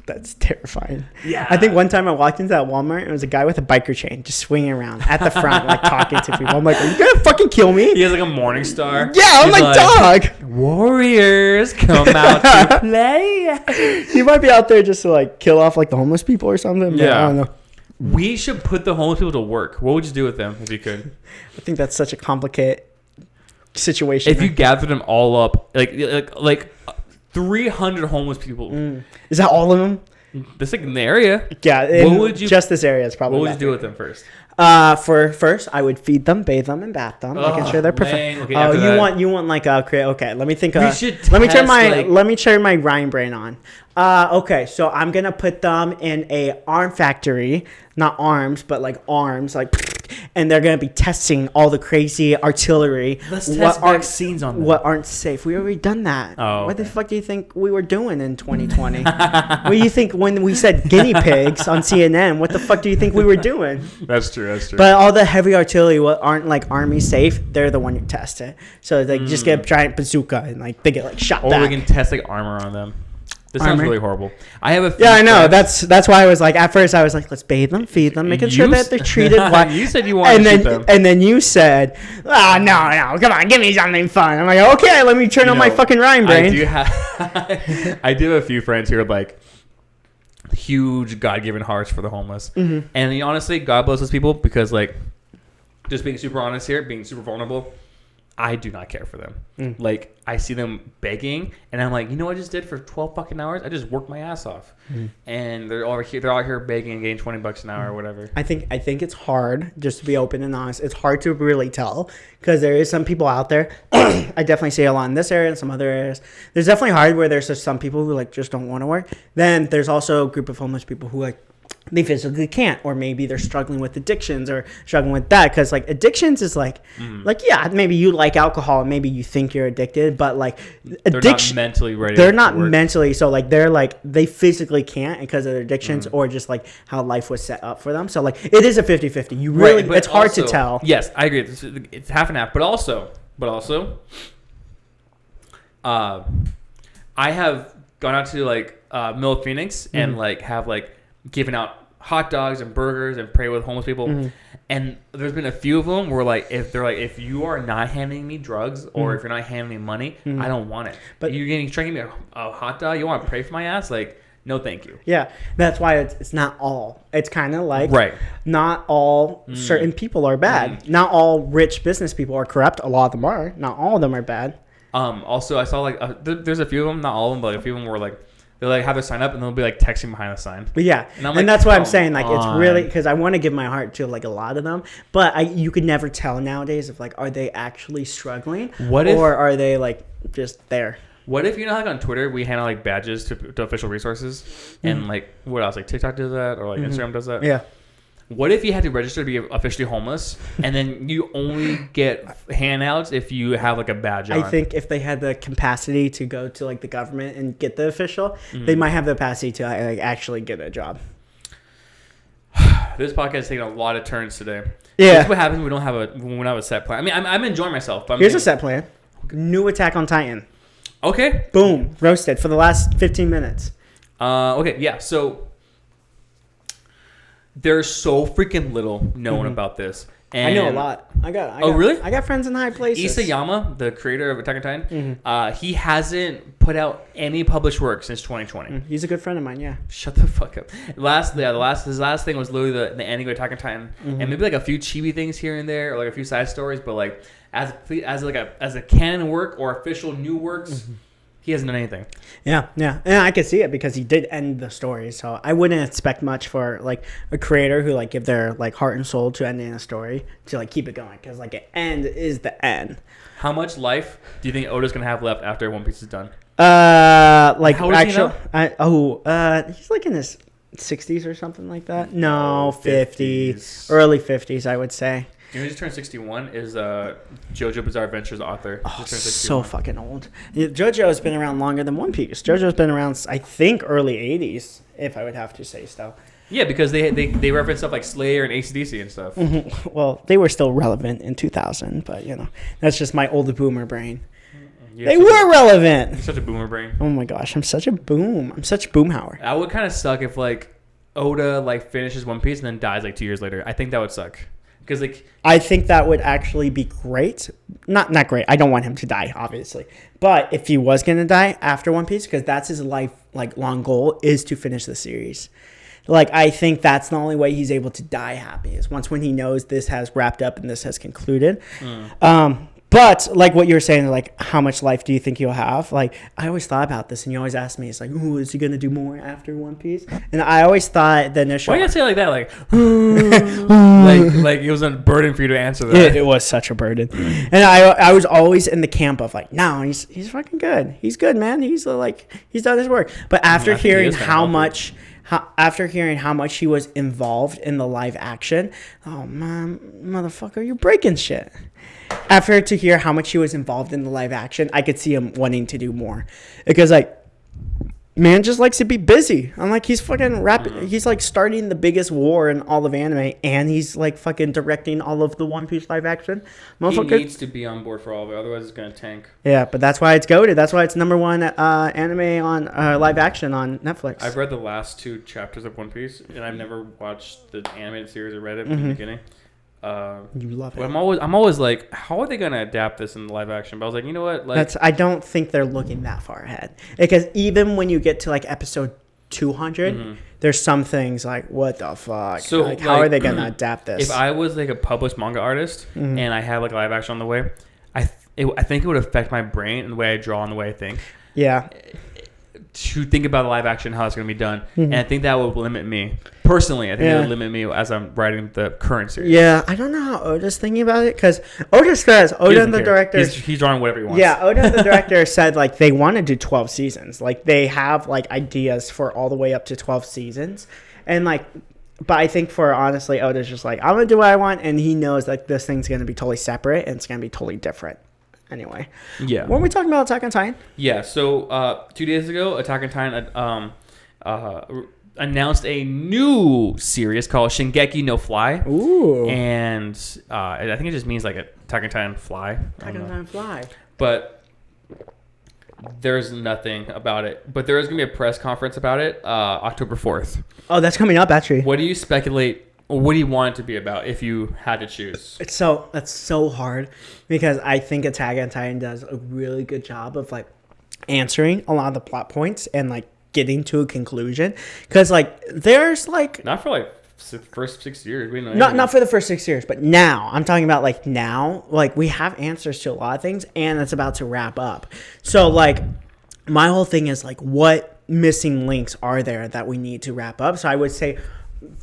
That's terrifying. Yeah. I think one time I walked into that Walmart and it was a guy with a biker chain just swinging around at the front, like talking to people. I'm like, are you gonna fucking kill me? He has like a morning star. Yeah, I'm He's like, dog. Warriors come out to play. He might be out there just to like kill off like the homeless people or something. But Yeah. I don't know. We should put the homeless people to work. What would you do with them if you could? I think that's such a complicated situation. If you gathered them all up, like 300 homeless people, Is that all of them? that's like in the area. Yeah. What would you- Just this area is probably. What would you that do big. with them first? For first, I would feed them, bathe them, and bath them, making sure they're perfect. man. Okay, Oh, after you that- want like a okay? Let me think. We should let me turn test, my like- let me turn my Ryan brain on. Okay, so I'm gonna put them in a arm factory, not arms, but like arms, like, and they're gonna be testing all the crazy artillery. Let's test vaccines on them. What aren't safe. We already done that. Oh, What the okay. fuck do you think we were doing in 2020? What do you think when we said guinea pigs on CNN? What the fuck do you think we were doing? That's true. That's true. But all the heavy artillery, what aren't like army safe, they're the one you test it. So they just get a giant bazooka and like they get like shot or back. we can test like armor on them. This sounds Armor? really horrible. I have a few Yeah, I know. friends- That's why I was like, at first I was like, let's bathe them, feed them, making sure You that s- they're treated. You said you wanted to shoot them. And then you said, oh, no, come on, give me something fun. I'm like, okay, let me turn on my fucking Ryan brain. I do have I do have a few friends who are like huge God-given hearts for the homeless. Mm-hmm. And honestly, God bless those people because like just being super honest here, being super vulnerable, I do not care for them. Like I see them begging and I'm like, you know what I just did for 12 fucking hours? I just worked my ass off. And they're out here begging and getting $20 an hour or whatever. I think it's hard, just to be open and honest. It's hard to really tell because there is some people out there. I definitely see a lot in this area and some other areas. There's definitely hard where there's just some people who like just don't want to work. Then there's also a group of homeless people who like they physically can't, or maybe they're struggling with addictions or struggling with that because like addictions is like yeah, maybe you like alcohol and maybe you think you're addicted, but like They're addiction not mentally ready. they're to not work. mentally, so like they're like they physically can't because of their addictions or just like how life was set up for them. So like it is a 50-50. You really Right, but it's hard to also- tell. Yes, I agree. It's half and half, but also, I have gone out to like Middle of Phoenix and like have like given out hot dogs and burgers and pray with homeless people. And there's been a few of them where like if you are not handing me drugs or if you're not handing me money, I don't want it. But- But you're trying to give me a hot dog, you want to pray for my ass? Like, no, thank you. Yeah, that's why it's not all. It's kind of like Right. not all certain people are bad. Not all rich business people are corrupt. A lot of them are. Not all of them are bad. Also, I saw like there's a few of them, not all of them, but like, a few of them were like they like have their sign up and they'll be like texting behind the sign. But yeah, And I'm and like, that's why I'm come saying like it's on. really because I want to give my heart to like a lot of them, but you could never tell nowadays if like are they actually struggling What if- or are they like just there. What if you know like on Twitter we hand out like badges to official resources and like what else like TikTok does that or like Instagram does that? Yeah. What if you had to register to be officially homeless and then you only get handouts if you have like a badge on? I think if they had the capacity to go to like the government and get the official, they might have the capacity to like actually get a job. This podcast is taking a lot of turns today. Yeah. That's what happens when we don't have a set plan. I mean, I'm enjoying myself. But Here's a set plan. New Attack on Titan. Okay. Boom. Roasted for the last 15 minutes. Okay. Yeah. So there's so freaking little known about this. And I know a lot. Really? I got friends in high places. Isayama, the creator of Attack on Titan, he hasn't put out any published work since 2020. He's a good friend of mine, yeah. Shut the fuck up. His last thing was literally the ending of Attack on Titan, and maybe like a few chibi things here and there, or like a few side stories. But like as a canon work or official new works, he hasn't done anything. Yeah. And I could see it because he did end the story. So I wouldn't expect much for like a creator who like give their like heart and soul to ending a story to like keep it going, because like an end is the end. How much life do you think Oda's gonna have left after One Piece is done? Like how old is he he's like in his 60s or something like that. No, 50s, early 50s, I would say. You know, he just turned 61. Is JoJo Bizarre Adventures author? Oh, so fucking old. JoJo has been around longer than One Piece. JoJo's been around, I think, early 80s, if I would have to say so. Yeah, because they reference stuff like Slayer and AC/DC and stuff. Well, they were still relevant in 2000, but you know, that's just my old boomer brain. You're They were relevant. You're such a boomer brain. Oh my gosh, I'm such boomhauer. That would kind of suck if like Oda like finishes One Piece and then dies like 2 years later. I think that would suck. Because like I think that would actually be great. Not great. I don't want him to die, obviously. But if he was gonna die after One Piece, because that's his life like long goal is to finish the series. Like I think that's the only way he's able to die happy is once when he knows this has wrapped up and this has concluded. But like what you were saying, like how much life do you think he'll have? Like I always thought about this, and you always ask me, it's like, "Ooh, is he gonna do more after One Piece?" And I always thought the initial. Why you gotta say it like that? Like it was a burden for you to answer that. It was such a burden, and I was always in the camp of like, no, he's fucking good. He's good, man. He's done his work. But after hearing how much he was involved in the live action, oh man, motherfucker, you're breaking shit. After to hear how much he was involved in the live action, I could see him wanting to do more. Because, like, man just likes to be busy. I'm like, he's fucking rapping. He's, like, starting the biggest war in all of anime, and he's, like, fucking directing all of the One Piece live action. He needs to be on board for all of it, otherwise it's going to tank. Yeah, but that's why it's goated. That's why it's number one anime on live action on Netflix. I've read the last 2 chapters of One Piece, and I've never watched the animated series or read it from the beginning. You love it. But I'm always like, how are they gonna adapt this in live action? But I was like, you know what? Like, I don't think they're looking that far ahead, because even when you get to like episode 200, there's some things like, what the fuck? So like, how are they gonna adapt this? If I was like a published manga artist and I had like live action on the way, I think it would affect my brain and the way I draw and the way I think. Yeah. To think about live action, how it's going to be done. And I think that would limit me. Personally, I think that would limit me as I'm writing the current series. Yeah, I don't know how Oda's thinking about it, because Oda and the director... He's drawing whatever he wants. Yeah, Oda and the director said, like, they want to do 12 seasons. Like, they have, like, ideas for all the way up to 12 seasons. And, like... But I think for, honestly, Oda's just like, I'm going to do what I want, and he knows that this thing's going to be totally separate, and it's going to be totally different. Anyway. Yeah. Weren't we talking about Attack on Titan? Yeah, so 2 days ago, Attack on Titan announced a new series called Shingeki no Fly. Ooh. And I think it just means like Attack on Titan Fly. Attack on Titan Fly. But there's nothing about it. But there is going to be a press conference about it October 4th. Oh, that's coming up, actually. What do you speculate? Or what do you want it to be about if you had to choose? That's so hard, because I think Attack on Titan does a really good job of like answering a lot of the plot points and like getting to a conclusion. Because like there's like not for like the first 6 years. We didn't know not for the first 6 years, but now I'm talking about like now, like we have answers to a lot of things, and it's about to wrap up. So like my whole thing is like, what missing links are there that we need to wrap up? So I would say,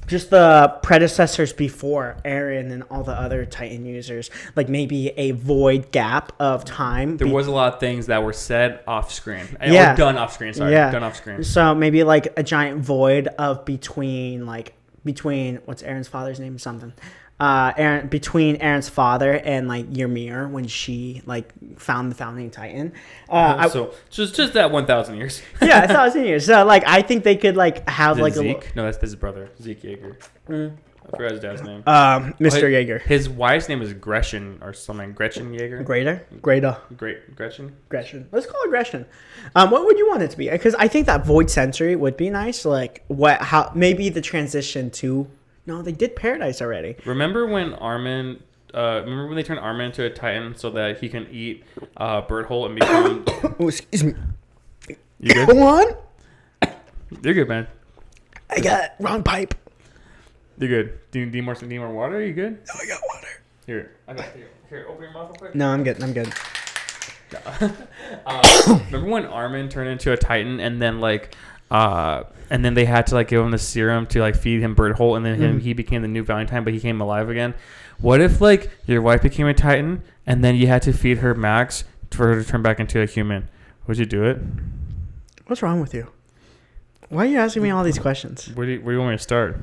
just the predecessors before Eren and all the other Titan users, like maybe a void gap of time. There was a lot of things that were said off screen. Yeah. Or done off screen, sorry. Yeah. Done off screen. So maybe like a giant void of between what's Eren's father's name? Something. Between Eren's father and like Ymir, when she like found the founding Titan. So just that 1,000 years. Yeah, 1,000 years. So like I think they could like have like Zeke? No, that's his brother, Zeke Yeager. I forgot his dad's name. Mr. Yeager. His wife's name is Gretchen or something. Gretchen Yeager. Greta. Gretchen. Let's call it Gretchen. What would you want it to be? Because I think that void sensory would be nice. Like how maybe the transition to. No, they did Paradise already. Remember when Armin? Remember when they turned Armin into a Titan so that he can eat bird hole and become? Oh, excuse me. You good? Go on. You're good, man. I got wrong pipe. You're good. Do you need more water? Are you good? No, I got water. Here, I got here. Here, open your mouth real quick. No, I'm good. Remember when Armin turned into a Titan and then and then they had to like give him the serum to like feed him bird hole and then he became the new Valentine, but he came alive again. What if like your wife became a Titan and then you had to feed her Max for her to turn back into a human? Would you do it? What's wrong with you? Why are you asking me all these questions? Where do you want me to start?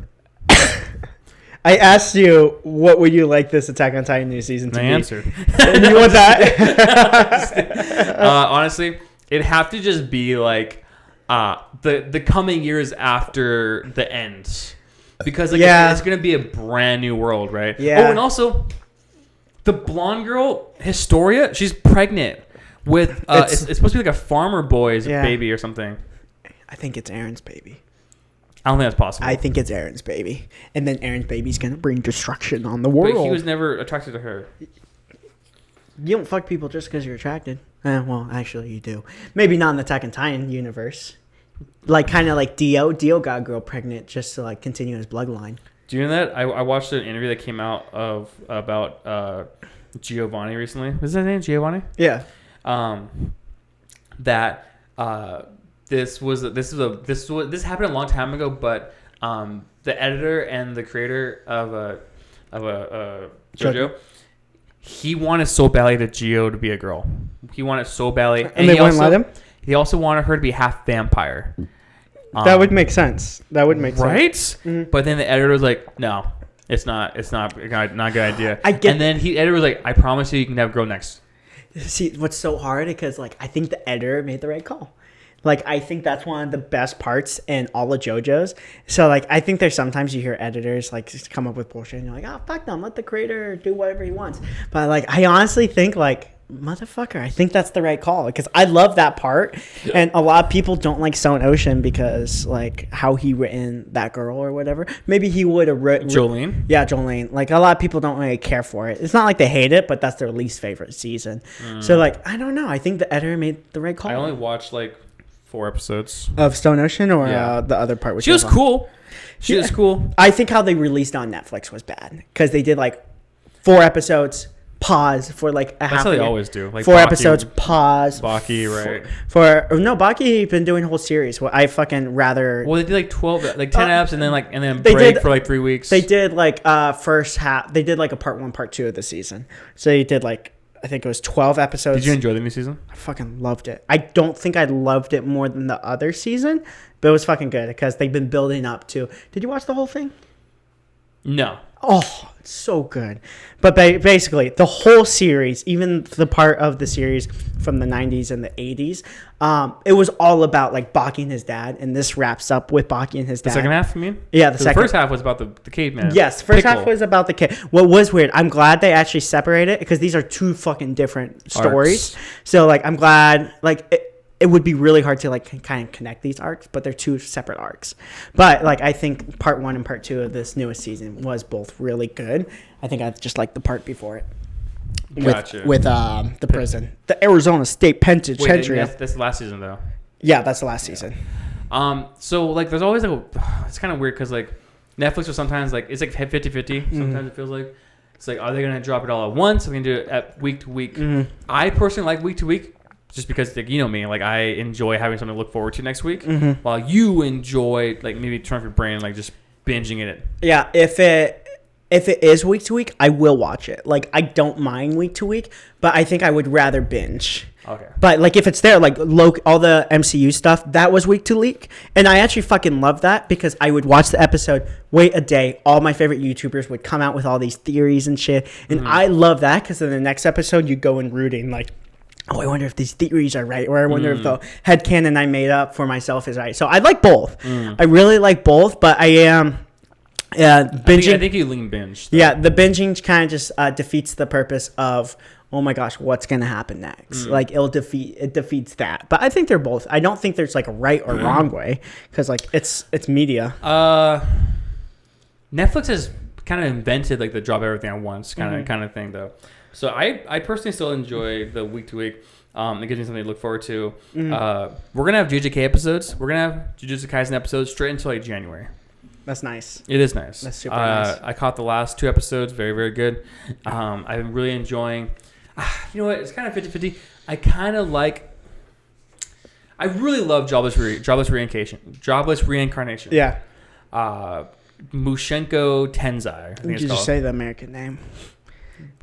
I asked you, what would you like this Attack on Titan new season to be? I answered. And you want that? Honestly, it'd have to just be like the coming years after the end. Because like it's going to be a brand new world, right? Yeah. Oh, and also, the blonde girl, Historia, she's pregnant with... it's supposed to be like a farmer boy's baby or something. I think it's Aaron's baby. I don't think that's possible. I think it's Aaron's baby. And then Aaron's baby's going to bring destruction on the world. But he was never attracted to her. You don't fuck people just because you're attracted. Well, actually, you do. Maybe not in the Attack on Titan universe. Like, kind of like Dio. Dio got a girl pregnant just to, like, continue his bloodline. Do you know that? I watched an interview that came out about Giovanni recently. Was that his name? Giovanni? Yeah. This happened a long time ago, but the editor and the creator of JoJo, he wanted so badly to Geo to be a girl. He wanted so badly, and they wouldn't let him. He also wanted her to be half vampire. That would make sense. Right? Mm-hmm. But then the editor was like, "No, it's not a good idea." And then the editor was like, "I promise you can have a girl next." See, what's so hard because like I think the editor made the right call. Like, I think that's one of the best parts in all of JoJo's. So, like, I think there's sometimes you hear editors, like, just come up with bullshit. And you're like, oh, fuck them. Let the creator do whatever he wants. But, like, I honestly think, like, motherfucker, I think that's the right call. Because I love that part. Yeah. And a lot of people don't like Stone Ocean because, like, how he written that girl or whatever. Maybe he would have written... Jolene? Yeah, Jolene. Like, a lot of people don't really care for it. It's not like they hate it, but that's their least favorite season. So, like, I don't know. I think the editor made the right call. I only watched, like... 4 episodes of Stone Ocean, or the other part. Which she was cool. She was cool. I think how they released on Netflix was bad because they did like 4 episodes, pause for like a half. That's how they always do. Like 4 episodes, pause. Baki, right? Baki been doing a whole series. Well, I fucking rather. Well, they did like 12, like 10 eps, and then break for like 3 weeks. They did like first half. They did like a part 1, part 2 of the season. So they did like. I think it was 12 episodes. Did you enjoy the new season? I fucking loved it. I don't think I loved it more than the other season, but it was fucking good because they've been building up to... Did you watch the whole thing? No. Oh, it's so good. But basically, the whole series, even the part of the series from the 90s and the 80s, it was all about like Baki and his dad, and this wraps up with Baki and his dad. The second half, you mean? Yeah, the first half was about the caveman. Yes, first half was about the kid. What was weird, I'm glad they actually separated because these are 2 fucking different stories. Arcs. So like, I'm glad like. It would be really hard to like kind of connect these arcs, but they're 2 separate arcs. But like I think part 1 and part 2 of this newest season was both really good. I think I just like the part before it. Gotcha. With the prison, the Arizona State Penitentiary. Wait, that's the last season though. Yeah, that's the last season. So like there's always like it's kind of weird because like Netflix will sometimes like it's like 50-50. Sometimes it feels like it's like are they gonna drop it all at once? Are they gonna do it at week to week? I personally like week to week. Just because, like, you know me, like, I enjoy having something to look forward to next week, while you enjoy, like, maybe turning off your brain and, like, just binging it. Yeah, if it is week to week, I will watch it. Like, I don't mind week to week, but I think I would rather binge. Okay. But, like, if it's there, like, all the MCU stuff, that was week to week. And I actually fucking love that because I would watch the episode, wait a day, all my favorite YouTubers would come out with all these theories and shit. And I love that because in the next episode, you go in rooting, like, oh, I wonder if these theories are right, or I wonder if the headcanon I made up for myself is right. So I like both. I really like both, but I am Yeah, I binging. think you lean binge. though. Yeah, the binging kind of just defeats the purpose of, oh my gosh, what's gonna happen next? Like it defeats that. But I think they're both. I don't think there's like a right or wrong way because like it's media. Netflix has kind of invented like the drop everything at once kind of thing though. So I personally still enjoy the week to week. It gives me something to look forward to. We're gonna have JJK episodes. We're gonna have Jujutsu Kaisen episodes straight until like January. That's nice. It is nice. That's super nice. I caught the last 2 episodes. Very, very good. I've been really enjoying. You know what? It's kind of 50-50. I really love Jobless Reincarnation. Yeah. Mushenko Tensai. I think You it's just called. say the American name.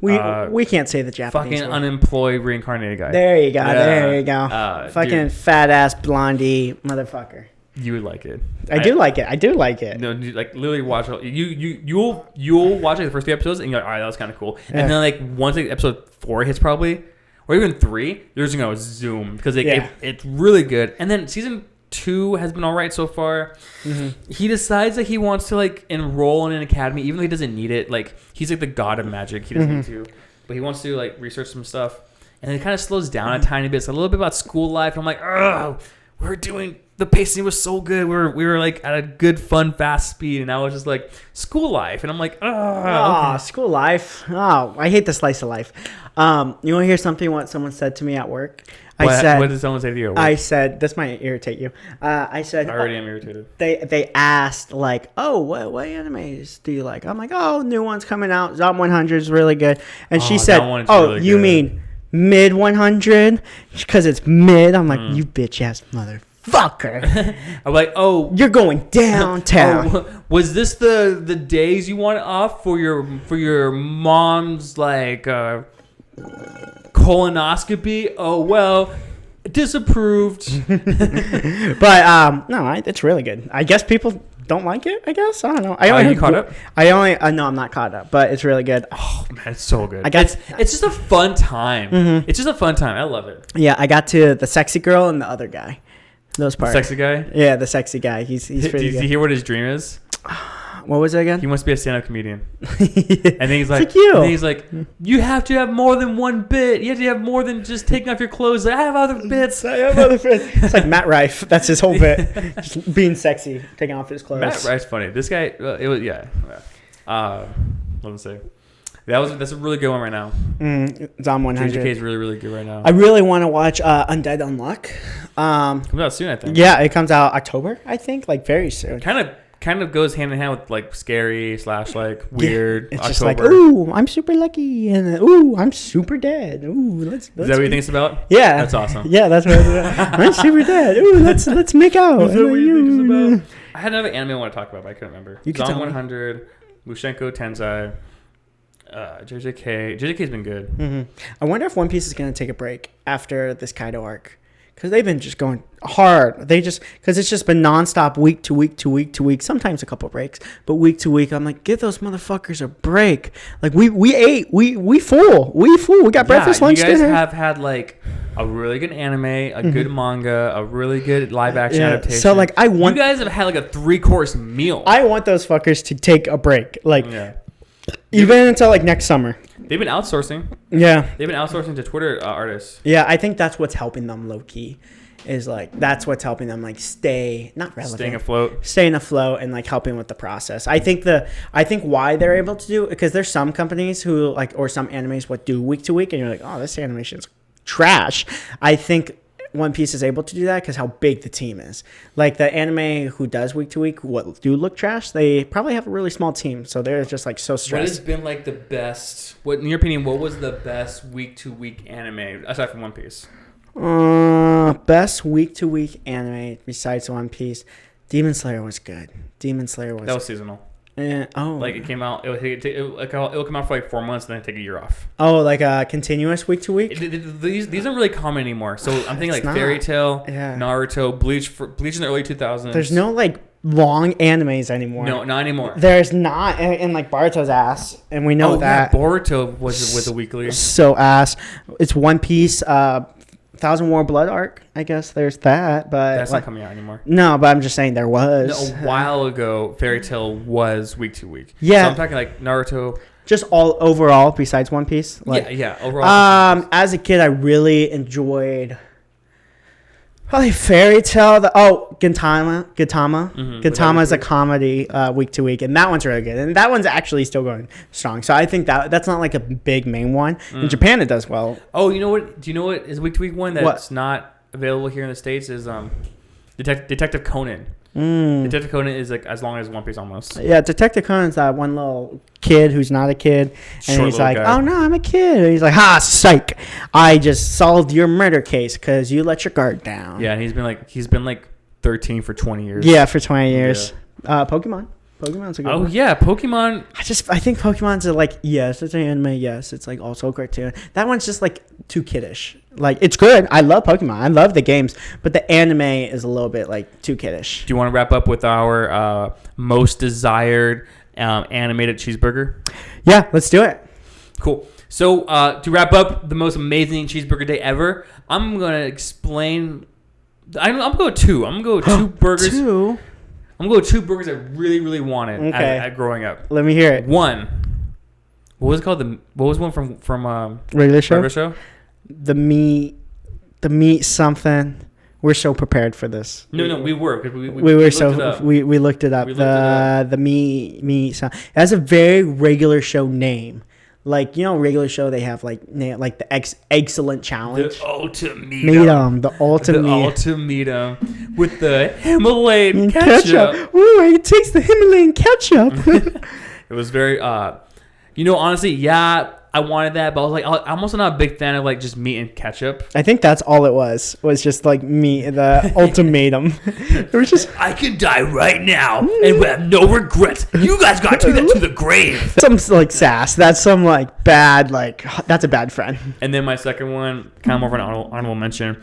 We can't say the Japanese Fucking word. unemployed reincarnated guy. There you go. Yeah. There you go. Fucking Dude, fat ass blondie motherfucker. you would like it. I do like it. I do like it. No, dude, like literally watch. You'll watch like the first 3 episodes and you're like, all right, that was kind of cool. Yeah. And then like once like episode 4 hits probably, or even 3, you're just gonna zoom because it's really good. And then season 2 has been all right so far. He decides that he wants to like enroll in an academy, even though he doesn't need it. Like he's like the god of magic. He doesn't need to, but he wants to like research some stuff. And it kind of slows down a tiny bit. It's a little bit about school life. And I'm like, oh, the pacing was so good. We were like at a good, fun, fast speed, and I was just like school life, and I'm like, Oh, school life. Oh, I hate the slice of life. You want to hear something? What someone said to me at work? What did someone say to you? I said, this might irritate you. I said, I already am irritated. They asked like, oh, what animes do you like? I'm like, oh, new one's coming out. Zom 100 is really good. And she said, that one's oh, really you good. mean mid 100? Because it's mid. I'm like, you bitch ass motherfucker. I'm like, oh, You're going downtown. was this the days you wanted off for your mom's like colonoscopy? Oh well, disapproved. But no, it's really good. I guess people don't like it. I guess I don't know. Are you caught up? No, I'm not caught up, but it's really good. Oh man, it's so good. I got- it's just a fun time. It's just a fun time. I love it. Yeah, I got to the sexy girl and the other guy. Those parts. Sexy guy. Yeah, the sexy guy. He's Did pretty you good. hear what his dream is? What was it again? He wants to be a stand-up comedian. And then he's like, like you. And then he's like, you have to have more than one bit. You have to have more than just taking off your clothes. Like, I have other bits. I have other friends. It's like Matt Rife. That's his whole bit. Just being sexy, taking off his clothes. Matt Rice's funny. This guy, it was let me say, that's a really good one right now. Zom 100. JJK is really, really good right now. I really want to watch Undead Unluck. Comes out soon, I think. Yeah, it comes out October, I think, like very soon. Kind of goes hand in hand with like scary / like weird. It's October. just like, ooh, I'm super lucky, and ooh, I'm super dead. Ooh, let's Is that what you think it's about? Yeah, That's awesome. Yeah, that's what it's about. I'm super dead. Ooh, let's make out. Is that what you think it's about? I had another anime I want to talk about, but I couldn't remember. You can Zom tell me. 100, Mushenko Tensai, JJK. JJK's been good. I wonder if One Piece is gonna take a break after this Kaido arc, because they've been just going hard. Because it's just been nonstop, week to week to week to week. Sometimes a couple breaks, but week to week. I'm like, give those motherfuckers a break. Like we ate, we full. We got breakfast, lunch, you guys dinner. have had like a really good anime, a good manga, a really good live action adaptation. So like, you guys have had like a 3-course meal. I want those fuckers to take a break. Like yeah. even until like next summer. They've been outsourcing. Yeah. They've been outsourcing to Twitter artists. Yeah, I think that's what's helping them low key. Is like that's what's helping them like stay not relevant, staying afloat and like helping with the process. I think why they're able to do it, because there's some companies who like, or some animes what do week to week, and you're like, oh, this animation's trash. I think One Piece is able to do that because how big the team is. Like the anime who does week to week what do look trash, they probably have a really small team, so they're just like so stressed. What has been like the best? What in your opinion? What was the best week to week anime aside from One Piece? Best week to week anime besides One Piece, Demon Slayer was good. That was seasonal. Like it came out. It'll come out for like 4 months and then take a year off. Oh, like a continuous week to week. These aren't really common anymore. So I'm thinking like not. Fairy Tail, Yeah. Naruto, Bleach in the early 2000s. There's no like long animes anymore. No, not anymore. There's not, and like Boruto's ass, and we know that. Yeah, Boruto was with a weekly. So ass. It's One Piece. Thousand War Blood arc. I guess there's that, but That's not coming out anymore. no. But I'm just saying there was A while ago, Fairy Tail was week to week. Yeah. So I'm talking like Naruto. just all overall besides One Piece. Overall. As a kid, I really enjoyed probably Fairy Tail. Gintama. Gintama is a comedy week to week, and that one's really good. And that one's actually still going strong. So I think that's not like a big main one. In Japan, it does well. Oh, you know what? Do you know what is week to week one that's not available here in the States is Detective Conan. Detective Conan is like as long as One Piece almost. Yeah, Detective Conan's that one little kid who's not a kid, and Short he's little like, guy. "Oh no, I'm a kid." And he's like, "Ha, psych! I just solved your murder case because you let your guard down." Yeah, and he's been like 13 for 20 years. Yeah, for 20 years. Pokemon's a good Oh one. yeah, Pokemon. I think Pokemon's are like, yes, it's an anime, yes, it's like also a cartoon. That one's just like too kiddish. Like, it's good. I love Pokemon. I love the games, but the anime is a little bit like too kiddish. Do you want to wrap up with our most desired animated cheeseburger? Yeah, let's do it. Cool. So to wrap up the most amazing cheeseburger day ever, I'm gonna explain. I'm gonna go two. I'm gonna go two burgers. Two? I'm gonna go two burgers I really, really wanted Okay. at growing up. Let me hear it. One. What was it called? What was one from Regular show? Regular Show? The meat something. We're so prepared for this. No, we were. 'Cause we We were looked it so up. we looked it up. We looked it up. The meat something. It has a very regular show name. Like, regular show, they have like the excellent challenge. The ultimatum. The ultimate. The ultimatum with the Himalayan ketchup. Ooh, it takes the Himalayan ketchup. It was very, honestly, yeah, I wanted that, but I was like, I'm also not a big fan of like just meat and ketchup. I think that's all it was just like the ultimatum. It was just I can die right now and have no regrets. You guys got to that to the grave. some like sass. That's some like bad, that's a bad friend. And then my second one, kind of more of an honorable mention,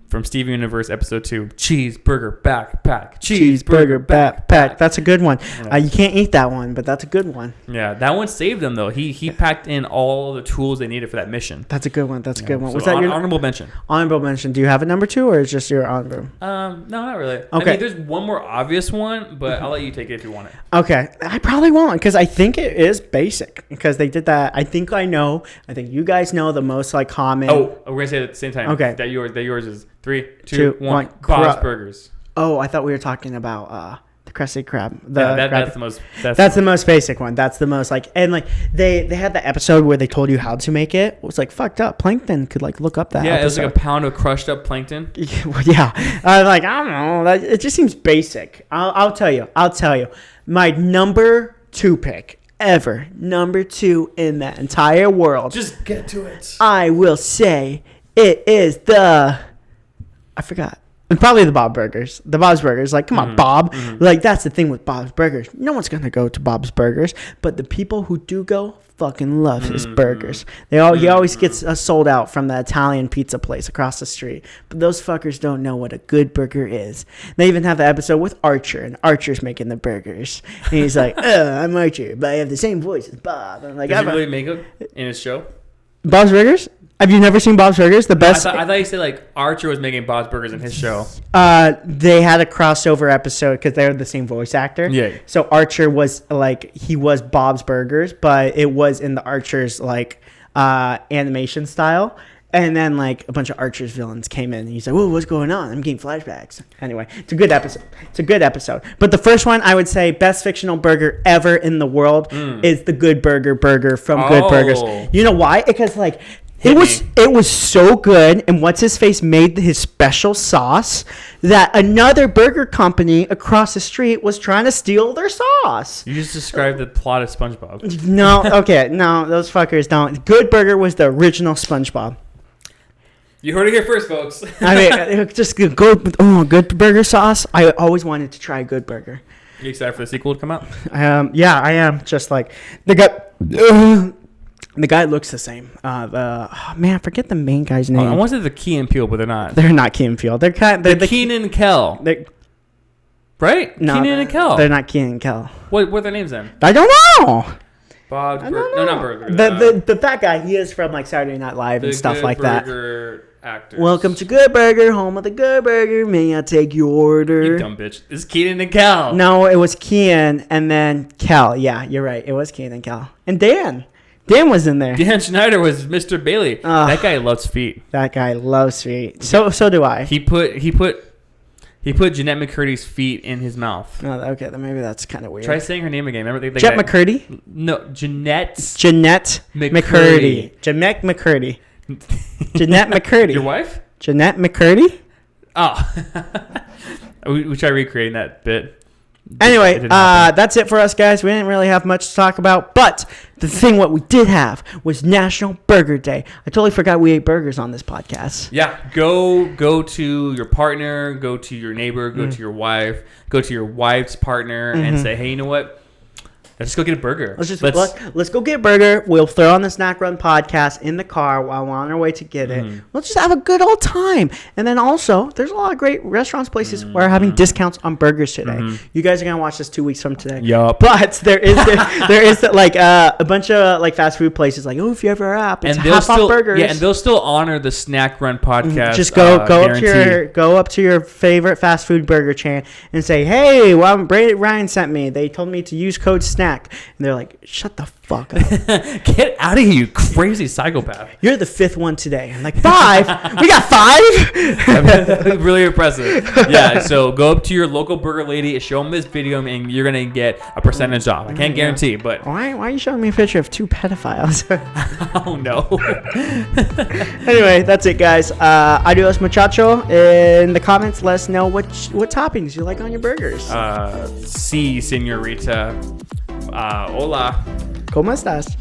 from Steven Universe episode 2, cheeseburger backpack. Cheeseburger backpack. That's a good one. Yeah. You can't eat that one, but that's a good one. Yeah, that one saved him though. He packed in all the tools they needed for that mission. That's a good one. That's a good one. So Was that your honorable mention? honorable mention? Do you have a number 2 or is just your honorable? No, not really. Okay. I mean, there's one more obvious one, but I'll let you take it if you want it. Okay, I probably won't because I think it is basic because they did that. I think you guys know the most like common. Oh, we're gonna say it at the same time. Okay. That yours is 3, 2, Two, 1. one. Bob's Burgers. Oh, I thought we were talking about the crested crab. Crab. That's the most. That's the most basic one. That's the most and they had the episode where they told you how to make it. It was like fucked up. Plankton could like look up that. Yeah, episode. it was like a pound of crushed up plankton. Yeah, I don't know. It just seems basic. I'll tell you. My number 2 pick ever, number 2 in that entire world. Just get to it. I will say it is I forgot. And probably the Bob's Burgers. The Bob's Burgers. Like, come on, Bob. Like, that's the thing with Bob's Burgers. No one's going to go to Bob's Burgers. But the people who do go fucking love his burgers. He always gets sold out from the Italian pizza place across the street. But those fuckers don't know what a good burger is. They even have the episode with Archer. And Archer's making the burgers. And he's like, I'm Archer. But I have the same voice as Bob. I'm like, Does he really make it in his show? Bob's Burgers? Have you never seen Bob's Burgers? The best. I thought you said like Archer was making Bob's Burgers in his show. They had a crossover episode because they're the same voice actor. Yeah. So Archer was he was Bob's Burgers, but it was in the Archer's animation style. And then like a bunch of Archer's villains came in and he's like, "Whoa, what's going on? I'm getting flashbacks." Anyway, it's a good episode. But the first one, I would say, best fictional burger ever in the world is the Good Burger from Good Burgers. You know why? Because it was so good, and what's his face made his special sauce that another burger company across the street was trying to steal their sauce. You just described the plot of SpongeBob. No, those fuckers don't. Good Burger was the original SpongeBob. You heard it here first, folks. I mean, just go. Good Burger sauce. I always wanted to try Good Burger. You excited for the sequel to come out? Yeah, I am. Just like the guy. The guy looks the same. I forget the main guy's name. I wanted the Key and Peele, but they're not. They're not Key and Peele. They're the Keenan and Kel. Right? No, Keenan and Kel. They're not Keenan and Kel. What are their names then? I don't know. Bob's Burger. No, not Burger. The fat guy. He is from Saturday Night Live and stuff like that. actors. Welcome to Good Burger, home of the Good Burger. May I take your order? You dumb bitch. This is Keenan and Kel. No, it was Kian and then Kel. Yeah, you're right. It was Kian and Kel. And Dan. Dan was in there. Dan Schneider was Mr. Bailey. That guy loves feet. That guy loves feet. So do I. He put Jeanette McCurdy's feet in his mouth. Oh, okay, then maybe that's kind of weird. Try saying her name again. Remember Jet McCurdy? No, Jeanette. Jeanette McCurdy. Jeanette McCurdy. Jeanette McCurdy. Your wife? Jeanette McCurdy? Oh. we tried recreating that bit. Anyway, that's it for us, guys. We didn't really have much to talk about, but the thing what we did have was National Burger Day. I totally forgot we ate burgers on this podcast. Yeah, go to your partner, go to your neighbor, go to your wife, go to your wife's partner, and say, hey, you know what? Let's go get a burger. Let's go get a burger. We'll throw on the Snack Run podcast in the car while we're on our way to get it. Let's just have a good old time. And then also, there's a lot of great restaurants, places where are having discounts on burgers today. You guys are gonna watch this 2 weeks from today. Yup. But there is like a bunch of like fast food places like, oh, if you ever app, it's half off burgers. Yeah, and they'll still honor the Snack Run podcast. Just go up to your favorite fast food burger chain and say, hey, well, Brady Ryan sent me. They told me to use code SNACK. And they're like, shut the fuck up. Get out of here, you crazy psychopath. You're the fifth one today. I'm like, 5? We got 5? Really impressive. Yeah, so go up to your local burger lady, show them this video, and you're going to get a percentage off. I can't guarantee, but... Why are you showing me a picture of 2 pedophiles? Oh, no. Anyway, that's it, guys. Adios, muchacho. In the comments, let us know what toppings you like on your burgers. Sí, señorita. Hola. ¿Cómo estás?